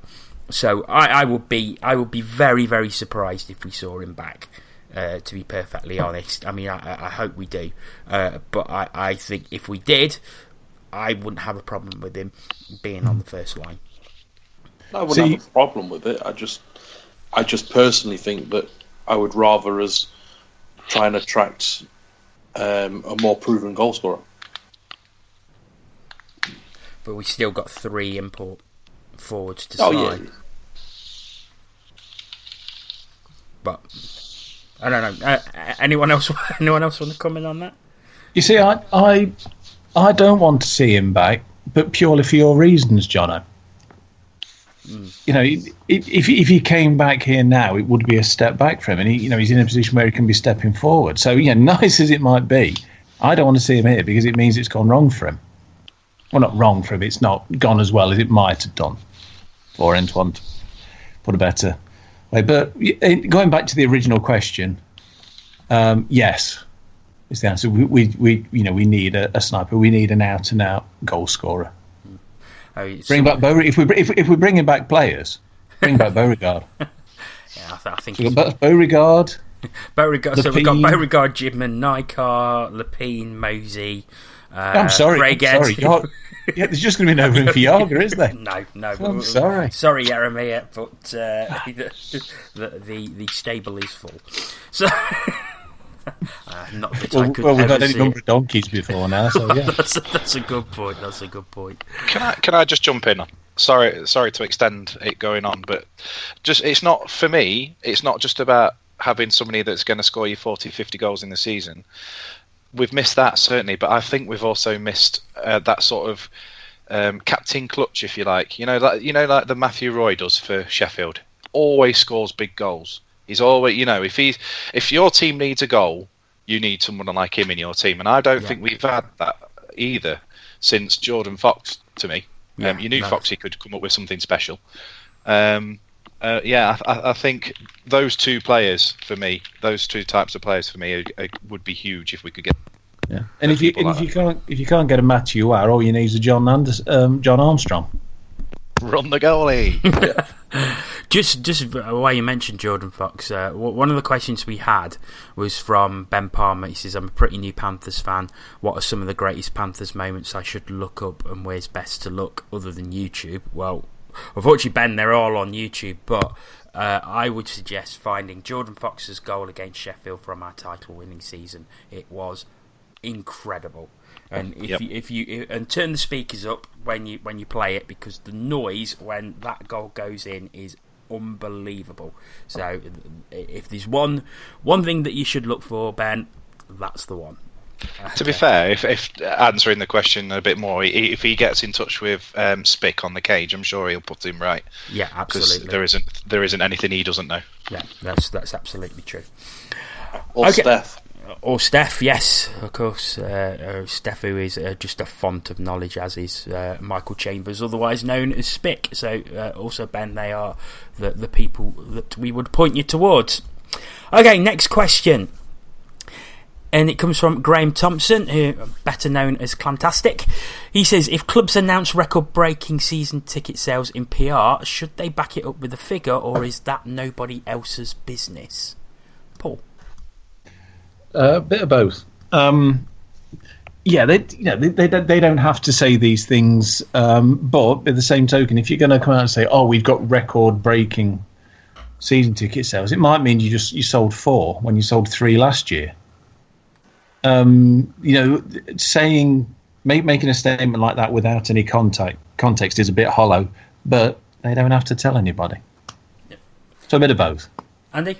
So I would be very, very surprised if we saw him back. To be perfectly honest, I mean, I hope we do, but I think if we did, I wouldn't have a problem with him being on the first line. I wouldn't have a problem with it. I just personally think that I would rather us try and attract a more proven goal scorer. But we still got 3 import forwards to sign. Yeah. But I don't know. Anyone else want to comment on that? You see, I don't want to see him back, but purely for your reasons, Jono. If he came back here now, it would be a step back for him, and he's in a position where he can be stepping forward. So, nice as it might be, I don't want to see him here because it means it's gone wrong for him. Well, not wrong for him; it's not gone as well as it might have done for Antoine, to put a better way. But going back to the original question, yes, is the answer. We need a sniper. We need an out-and-out goal scorer. Bring back if we're bringing back players, bring back Beauregard. Yeah, I think so Beauregard. So we've got Beauregard, Gibman, Nykar, Lepine, Mosey. I'm sorry. There's just going to be no room for Yager, is there? No. I'm sorry. Sorry, Jeremiah, but the stable is full. So, not that I could we've had any see number of donkeys before now, so yeah. that's a good point. That's a good point. Can I just jump in? Sorry to extend it going on, but it's not for me. It's not just about having somebody that's going to score you 40, 50 goals in the season. We've missed that, certainly, but I think we've also missed that sort of captain clutch, if you like. Like the Matthew Roy does for Sheffield. Always scores big goals. He's always, if your team needs a goal, you need someone like him in your team, and I don't think we've had that either since Jordan Fox. To me, you knew Foxy could come up with something special. I think those two players for me, those two types of players for me, would be huge if we could get. Yeah, and if you can't get a Matthew Ware, all you need is a John Armstrong. Run the goalie. Just while you mentioned Jordan Fox, one of the questions we had was from Ben Palmer. He says, "I'm a pretty new Panthers fan. What are some of the greatest Panthers moments I should look up, and where's best to look other than YouTube?" Well, unfortunately, Ben, they're all on YouTube, but I would suggest finding Jordan Fox's goal against Sheffield from our title-winning season. It was incredible, and if you turn the speakers up when you play it, because the noise when that goal goes in is unbelievable. So, if there's one thing that you should look for, Ben, that's the one. To be fair, if answering the question a bit more, if he gets in touch with Spick on the cage, I'm sure he'll put him right. Yeah, absolutely. Because there isn't anything he doesn't know. Yeah, that's absolutely true. Or Steph. Or Steph, yes, of course. Steph, who is just a font of knowledge, as is Michael Chambers, otherwise known as Spick. So, also, Ben, they are the people that we would point you towards. Okay, next question. And it comes from Graham Thompson, who better known as Clantastic. He says, if clubs announce record-breaking season ticket sales in PR, should they back it up with a figure, or is that nobody else's business? Paul? A bit of both. They don't have to say these things, but by the same token, if you're going to come out and say, "Oh, we've got record-breaking season ticket sales," it might mean you sold 4 when you sold 3 last year. Making a statement like that without any context is a bit hollow, but they don't have to tell anybody. Yep. So a bit of both. Andy?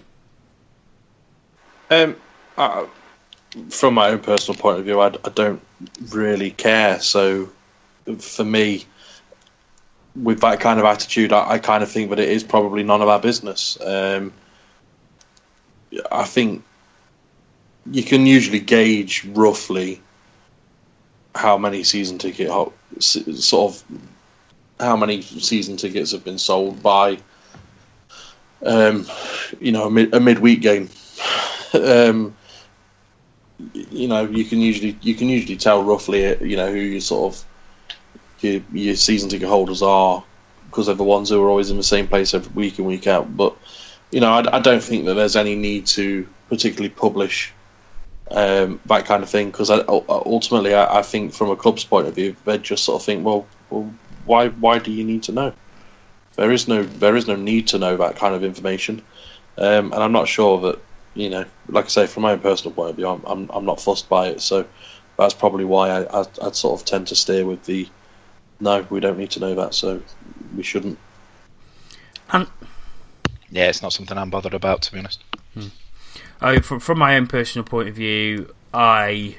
From my own personal point of view, I don't really care. So for me, with that kind of attitude, I kind of think that it is probably none of our business. I think you can usually gauge roughly how many season tickets have been sold by a midweek game. You can usually tell roughly who your sort of your season ticket holders are, because they're the ones who are always in the same place every week in, week out. But I don't think that there's any need to particularly publish that kind of thing, because ultimately I think from a club's point of view, they just sort of think, well, why do you need to know? There is no need to know that kind of information, and I'm not sure that, like I say, from my own personal point of view, I'm not fussed by it. So that's probably why I'd sort of tend to steer with the no, we don't need to know that, so we shouldn't. Yeah, it's not something I'm bothered about, to be honest. From my own personal point of view, I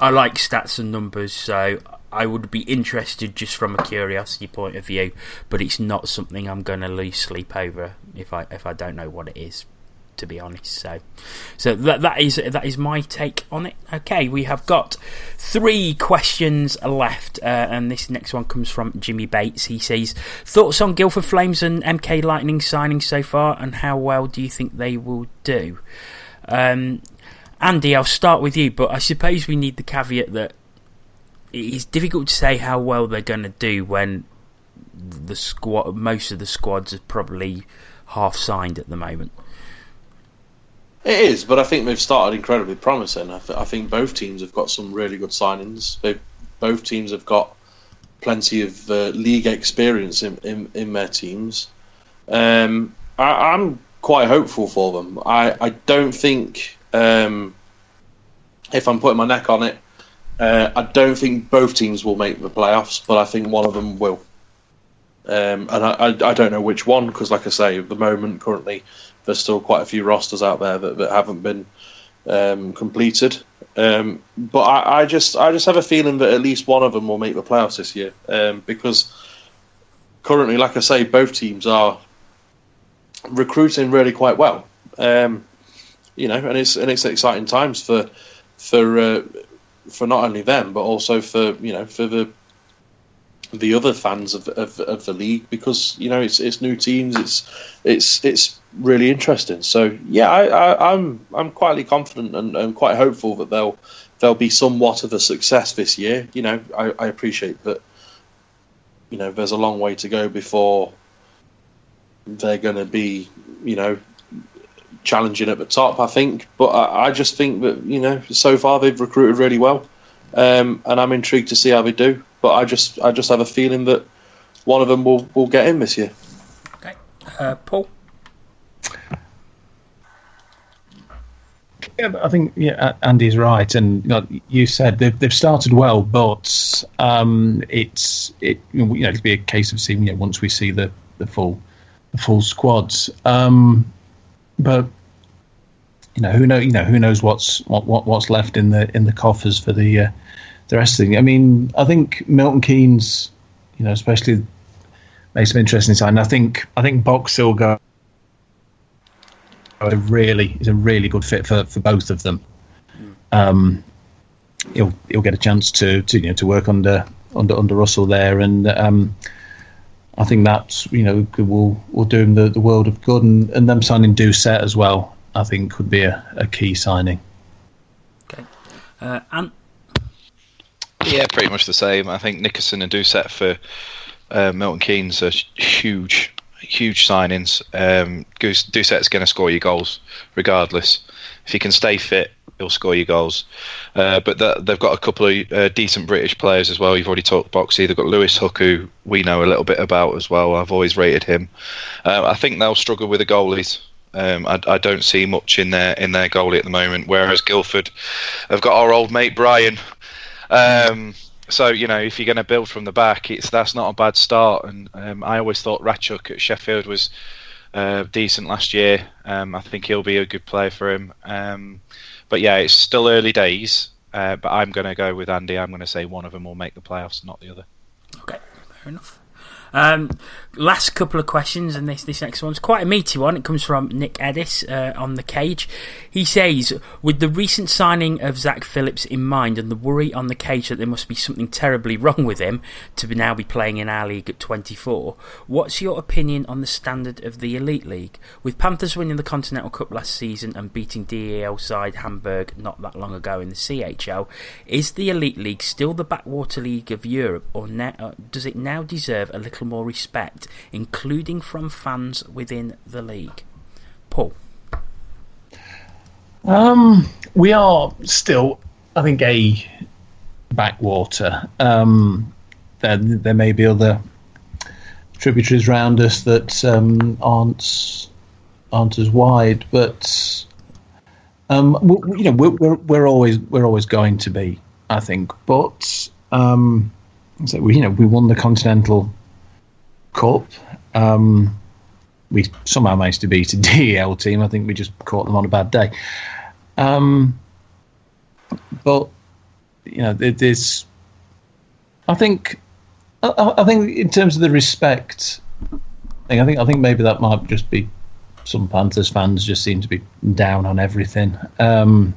like stats and numbers, so I would be interested just from a curiosity point of view, but it's not something I'm going to lose sleep over if I don't know what it is, to be honest. So that is my take on it. Okay, we have got 3 questions left, and this next one comes from Jimmy Bates. He says, thoughts on Guildford Flames and MK Lightning signings so far, and how well do you think they will do? Andy, I'll start with you, but I suppose we need the caveat that it is difficult to say how well they're going to do when the squad, most of the squads are probably half signed at the moment. It is, but I think they've started incredibly promising. I think both teams have got some really good signings. Both teams have got plenty of league experience in their teams. I'm quite hopeful for them. I don't think, if I'm putting my neck on it, I don't think both teams will make the playoffs, but I think one of them will. And I don't know which one, because like I say, at the moment, currently, there's still quite a few rosters out there that haven't been completed. But I just have a feeling that at least one of them will make the playoffs this year, because currently, like I say, both teams are recruiting really quite well. And it's exciting times for not only them but also for the other fans of the league, because it's new teams, it's really interesting. So yeah, I'm quietly confident and quite hopeful that they'll be somewhat of a success this year. I appreciate that there's a long way to go before they're going to be challenging at the top, I think, but I just think that so far they've recruited really well, and I'm intrigued to see how they do. But I just have a feeling that one of them will get in this year. Okay, Paul. Yeah, I think Andy's right, and you said they've started well, but it's it'll be a case of seeing once we see the full squads. But who knows what's left in the coffers for the rest of the thing. I mean, I think Milton Keynes, especially made some interesting sign. I think Boxall is a really good fit for both of them. He'll get a chance to work under Russell there, and I think that's will do him the world of good, and them signing Doucet as well, I think could be a key signing. Okay, and yeah, pretty much the same. I think Nickerson and Doucet for Milton Keynes are huge signings. Doucet's going to score you goals regardless. If he can stay fit, he'll score you goals. But they've got a couple of decent British players as well. You've already talked Boxy. They've got Lewis Hook, who we know a little bit about as well. I've always rated him. I think they'll struggle with the goalies. I don't see much in their goalie at the moment, whereas Guildford have got our old mate Brian. So if you're going to build from the back, that's not a bad start. And I always thought Ratchuk at Sheffield was decent last year. I think he'll be a good player for him. But yeah, it's still early days. But I'm going to go with Andy. I'm going to say one of them will make the playoffs, not the other. Okay, fair enough. Last couple of questions, and this next one's quite a meaty one. It comes from Nick Eddis on the Cage. He says, with the recent signing of Zach Phillips in mind and the worry on the Cage that there must be something terribly wrong with him to now be playing in our league at 24, what's your opinion on the standard of the Elite League? With Panthers winning the Continental Cup last season and beating DEL side Hamburg not that long ago in the CHL, is the Elite League still the backwater league of Europe, or does it now deserve a little more respect, including from fans within the league? Paul. We are still, I think, a backwater. There may be other tributaries around us that aren't as wide, but we're always going to be, I think. But so we won the Continental Cup. We somehow managed to beat a DEL team. I think we just caught them on a bad day. But there's. I think in terms of the respect thing, I think maybe that might just be some Panthers fans just seem to be down on everything, and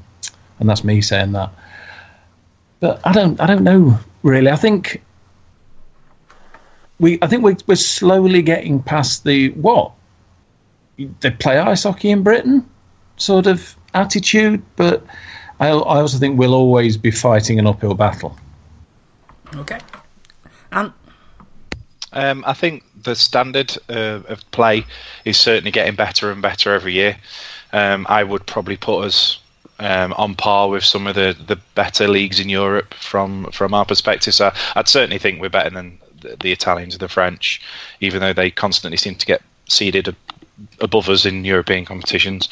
that's me saying that. But I don't know really. I think we're slowly getting past the they play ice hockey in Britain sort of attitude, but I also think we'll always be fighting an uphill battle. Okay. And I think the standard of play is certainly getting better and better every year. I would probably put us on par with some of the better leagues in Europe from our perspective. So I'd certainly think we're better than the Italians and the French, even though they constantly seem to get seeded above us in European competitions.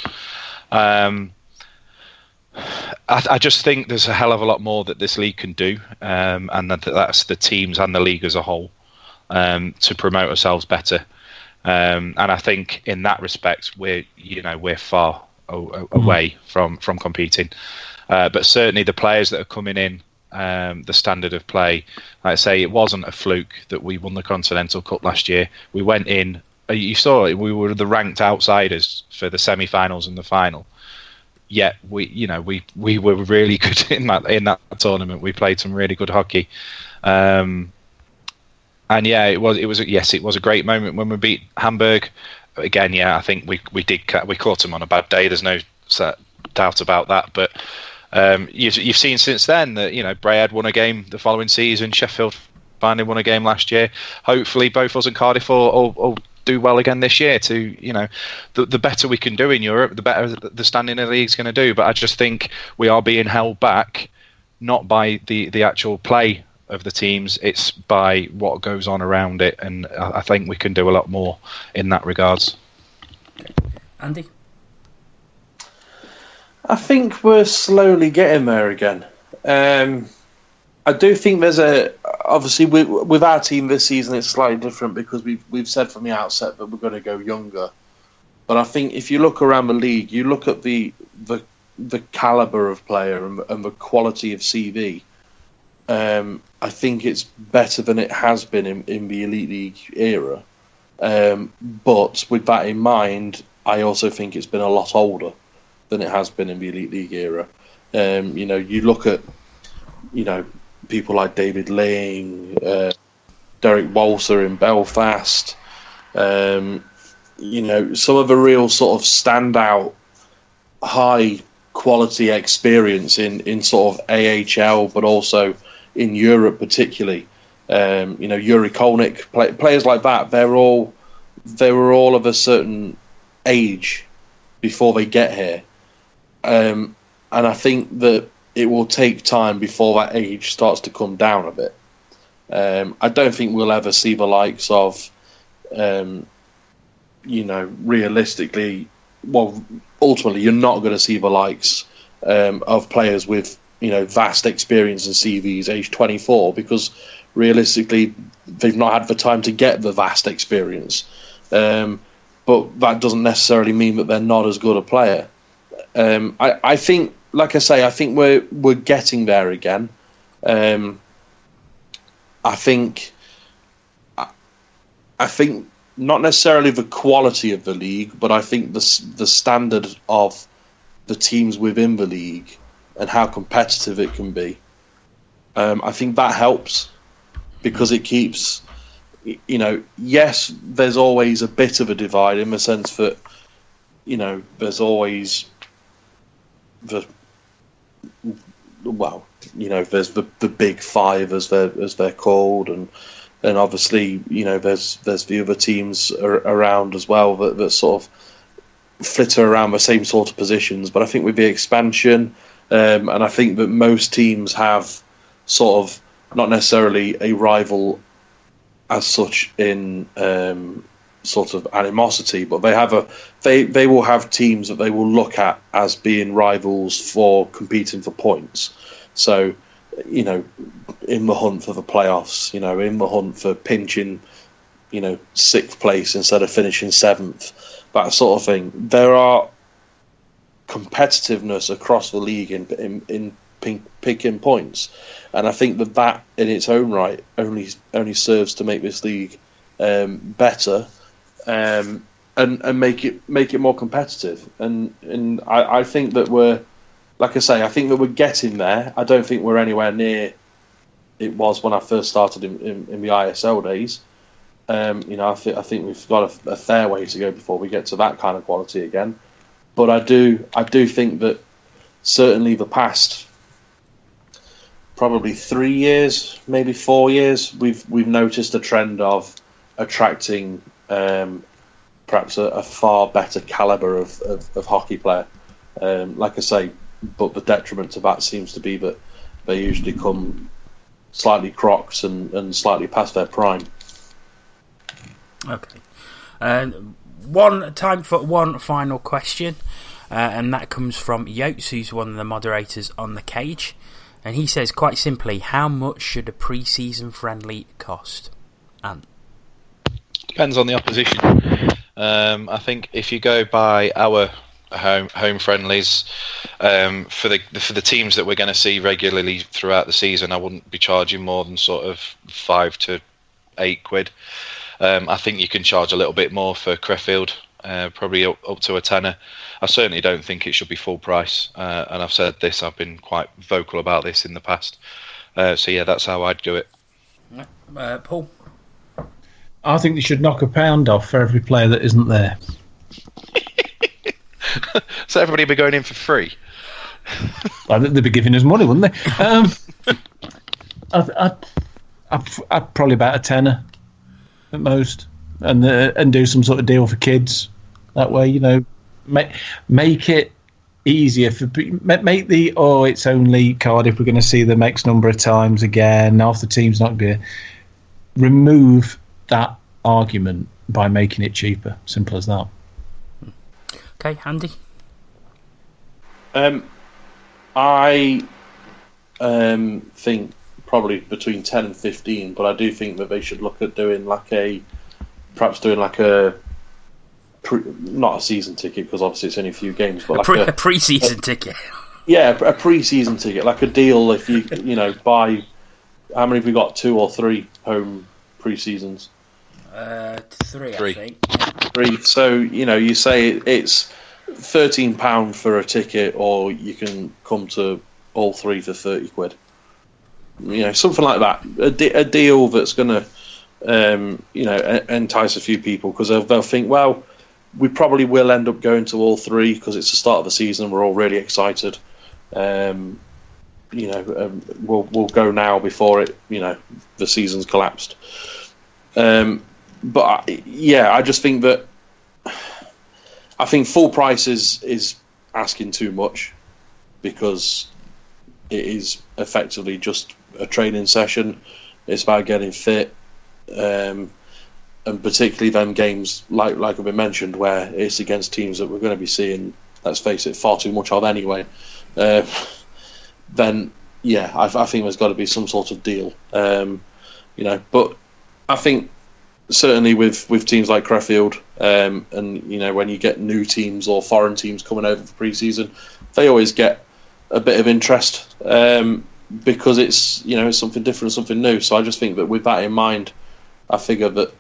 I just think there's a hell of a lot more that this league can do, and that's the teams and the league as a whole, to promote ourselves better. And I think in that respect, we're far away from competing. But certainly the players that are coming in, the standard of play, like I say, it wasn't a fluke that we won the Continental Cup last year. We went in, you saw it, we were the ranked outsiders for the semi-finals and the final. Yet we were really good in that tournament. We played some really good hockey, and yeah, it was a great moment when we beat Hamburg. Again, yeah, I think we caught them on a bad day. There's no doubt about that. But you've seen since then that Bray had won a game the following season. Sheffield finally won a game last year. Hopefully, both us and Cardiff will do well again this year. The better we can do in Europe, the better the standing of the league's going to do. But I just think we are being held back, not by the actual play of the teams, it's by what goes on around it, and I think we can do a lot more in that regards. Andy? I think we're slowly getting there again. I do think there's obviously with our team this season it's slightly different because we've said from the outset that we're going to go younger. But I think if you look around the league, you look at the caliber of player and the quality of CV. I think it's better than it has been in the Elite League era. But with that in mind, I also think it's been a lot older than it has been in the Elite League era. You look at people like David Ling, Derek Walser in Belfast. Some of the real sort of standout high quality experience in sort of AHL, but also in Europe particularly. Yuri Kolnick, players like that, they were all of a certain age before they get here. And I think that it will take time before that age starts to come down a bit. I don't think we'll ever see the likes of, realistically, well, ultimately, you're not going to see the likes of players with, vast experience in CVs, age 24, because realistically, they've not had the time to get the vast experience. But that doesn't necessarily mean that they're not as good a player. I think, like I say, I think we're getting there again. I think not necessarily the quality of the league, but I think the standard of the teams within the league and how competitive it can be. I think that helps because it keeps, yes, there's always a bit of a divide in the sense that, there's always there's the big five as they're called, and obviously there's the other teams around as well that sort of flitter around the same sort of positions. But I think with the expansion, and I think that most teams have sort of not necessarily a rival as such in sort of animosity, but they will have teams that they will look at as being rivals for competing for points. So, in the hunt for the playoffs, in the hunt for pinching, sixth place instead of finishing seventh, that sort of thing. There are competitiveness across the league in picking points, and I think that in its own right only serves to make this league better. And make it more competitive, and I think that we're, like I say, I think that we're getting there. I don't think we're anywhere near it was when I first started in the ISL days. I think we've got a fair way to go before we get to that kind of quality again. But I do think that certainly the past probably 3 years, maybe 4 years, we've noticed a trend of attracting perhaps a far better calibre of hockey player. Like I say, but the detriment to that seems to be that they usually come slightly crocs and slightly past their prime. Okay. Time for one final question, and that comes from Yotes, who's one of the moderators on the Cage, and he says quite simply, how much should a pre-season friendly cost? And depends on the opposition. I think if you go by our home friendlies, for the teams that we're going to see regularly throughout the season, I wouldn't be charging more than sort of £5 to £8. I think you can charge a little bit more for Crefeld, probably up to a tenner. I certainly don't think it should be full price, and I've said this, I've been quite vocal about this in the past. So yeah, that's how I'd do it. Paul? I think they should knock £1 off for every player that isn't there. So everybody would be going in for free? I think they'd be giving us money, wouldn't they? I'd probably about a tenner at most, and do some sort of deal for kids. That way, you know, make it easier for make the it's only Cardiff, we're going to see them X number of times again. Half the team's not going to remove that argument by making it cheaper. Simple as that. Okay, Andy. I think probably between 10 and 15, but I do think that they should look at doing not a not a season ticket, because obviously it's only a few games, but a pre-season ticket. Yeah, a pre-season ticket, like a deal. If you buy, how many have we got? 2 or 3 home pre-seasons? 3, I think. 3. So you say it's £13 for a ticket, or you can come to all 3 for £30. Something like that. A deal that's going to entice a few people, because they'll think, well, we probably will end up going to all 3 because it's the start of the season. We're all really excited. We'll go now before the season's collapsed. But I just think that I think full price is asking too much, because it is effectively just a training session. It's about getting fit, and particularly them games like have been mentioned, where it's against teams that we're going to be seeing, let's face it, far too much of anyway. Then I think there's got to be some sort of deal. But I think certainly with teams like Crefeld, and when you get new teams or foreign teams coming over for pre-season, they always get a bit of interest, because it's it's something different, something new. So I just think that with that in mind, I figure that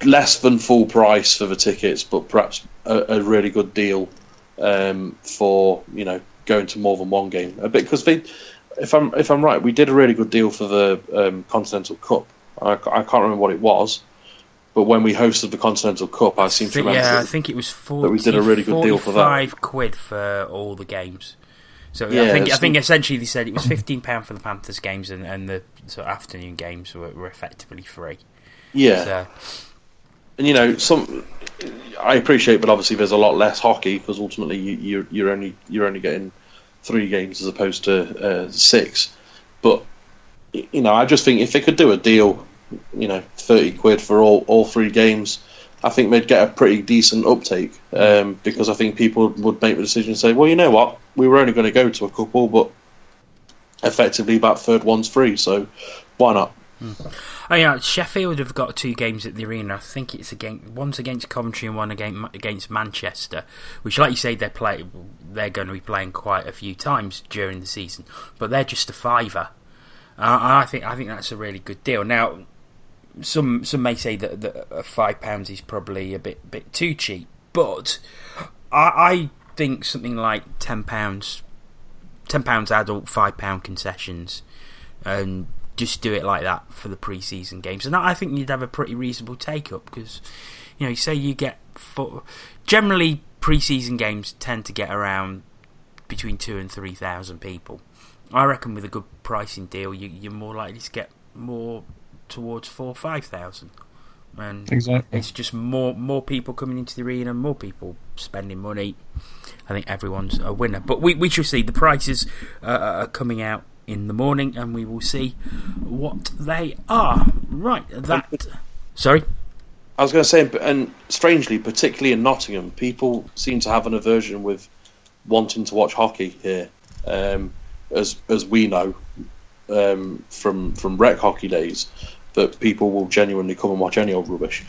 less than full price for the tickets, but perhaps a really good deal for going to more than one game. A bit, because if I'm right, we did a really good deal for the Continental Cup. I can't remember what it was, but when we hosted the Continental Cup, I seem to remember. Yeah, I think it was that we did a really good deal for that. £45 for all the games. So yeah, I think essentially they said it was £15 for the Panthers games, and the sort of afternoon games were effectively free. Yeah, so. And I appreciate, but obviously there's a lot less hockey, because ultimately you're only getting 3 games as opposed to 6. But I just think if they could do a deal, £30 for all 3 games, I think they'd get a pretty decent uptake, because I think people would make the decision and say, well, you know what, we were only going to go to a couple, but effectively that third one's free, so why not? Oh yeah, Sheffield have got 2 games at the arena. I think one's against Coventry and one against Manchester, which, like you say, they're going to be playing quite a few times during the season, but they're just a £5. I think that's a really good deal. Now, some may say that £5 is probably a bit too cheap, but I think something like £10 adult, £5 concessions, and just do it like that for the pre-season games, and I think you'd have a pretty reasonable take-up, because say you get generally pre-season games tend to get around between 2,000 and 3,000 people. I reckon with a good pricing deal, you're more likely to get more towards 4,000-5,000. And exactly. it's just more people coming into the arena, more people spending money. I think everyone's a winner. But we shall see. The prices are coming out in the morning, and we will see what they are. Right, sorry? I was going to say, and strangely, particularly in Nottingham, people seem to have an aversion with wanting to watch hockey here, as we know from rec hockey days, that people will genuinely come and watch any old rubbish.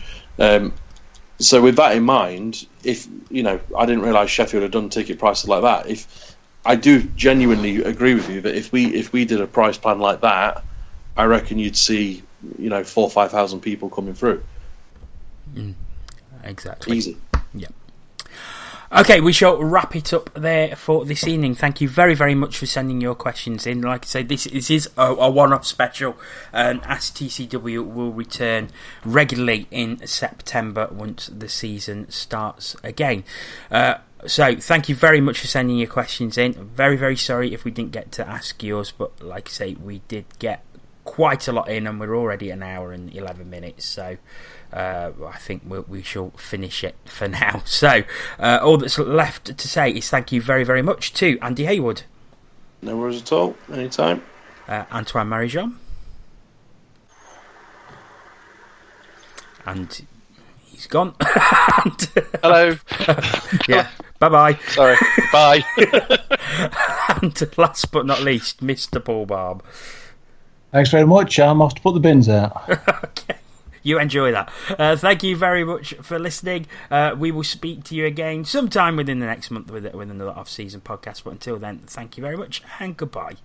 So with that in mind, if I didn't realise Sheffield had done ticket prices like that. If I do genuinely agree with you that if we did a price plan like that, I reckon you'd see 4,000 or 5,000 people coming through. Exactly. Easy. Yeah. Okay, we shall wrap it up there for this evening. Thank you very, very much for sending your questions in. Like I say, this is a one-off special, and Ask TCW will return regularly in September once the season starts again. So thank you very much for sending your questions in. Very, very sorry if we didn't get to ask yours, but like I say, we did get quite a lot in, and we're already an hour and 11 minutes, so I think we shall finish it for now. So all that's left to say is thank you very, very much to Andy Haywood. No worries at all. Anytime. Antoine Marie-Jeanne. And he's gone. Hello. Yeah. Bye-bye. Sorry. Bye. And last but not least, Mr. Paul Balm. Thanks very much. I'm off to put the bins out. Okay. You enjoy that. Thank you very much for listening. We will speak to you again sometime within the next month with another off-season podcast. But until then, thank you very much and goodbye.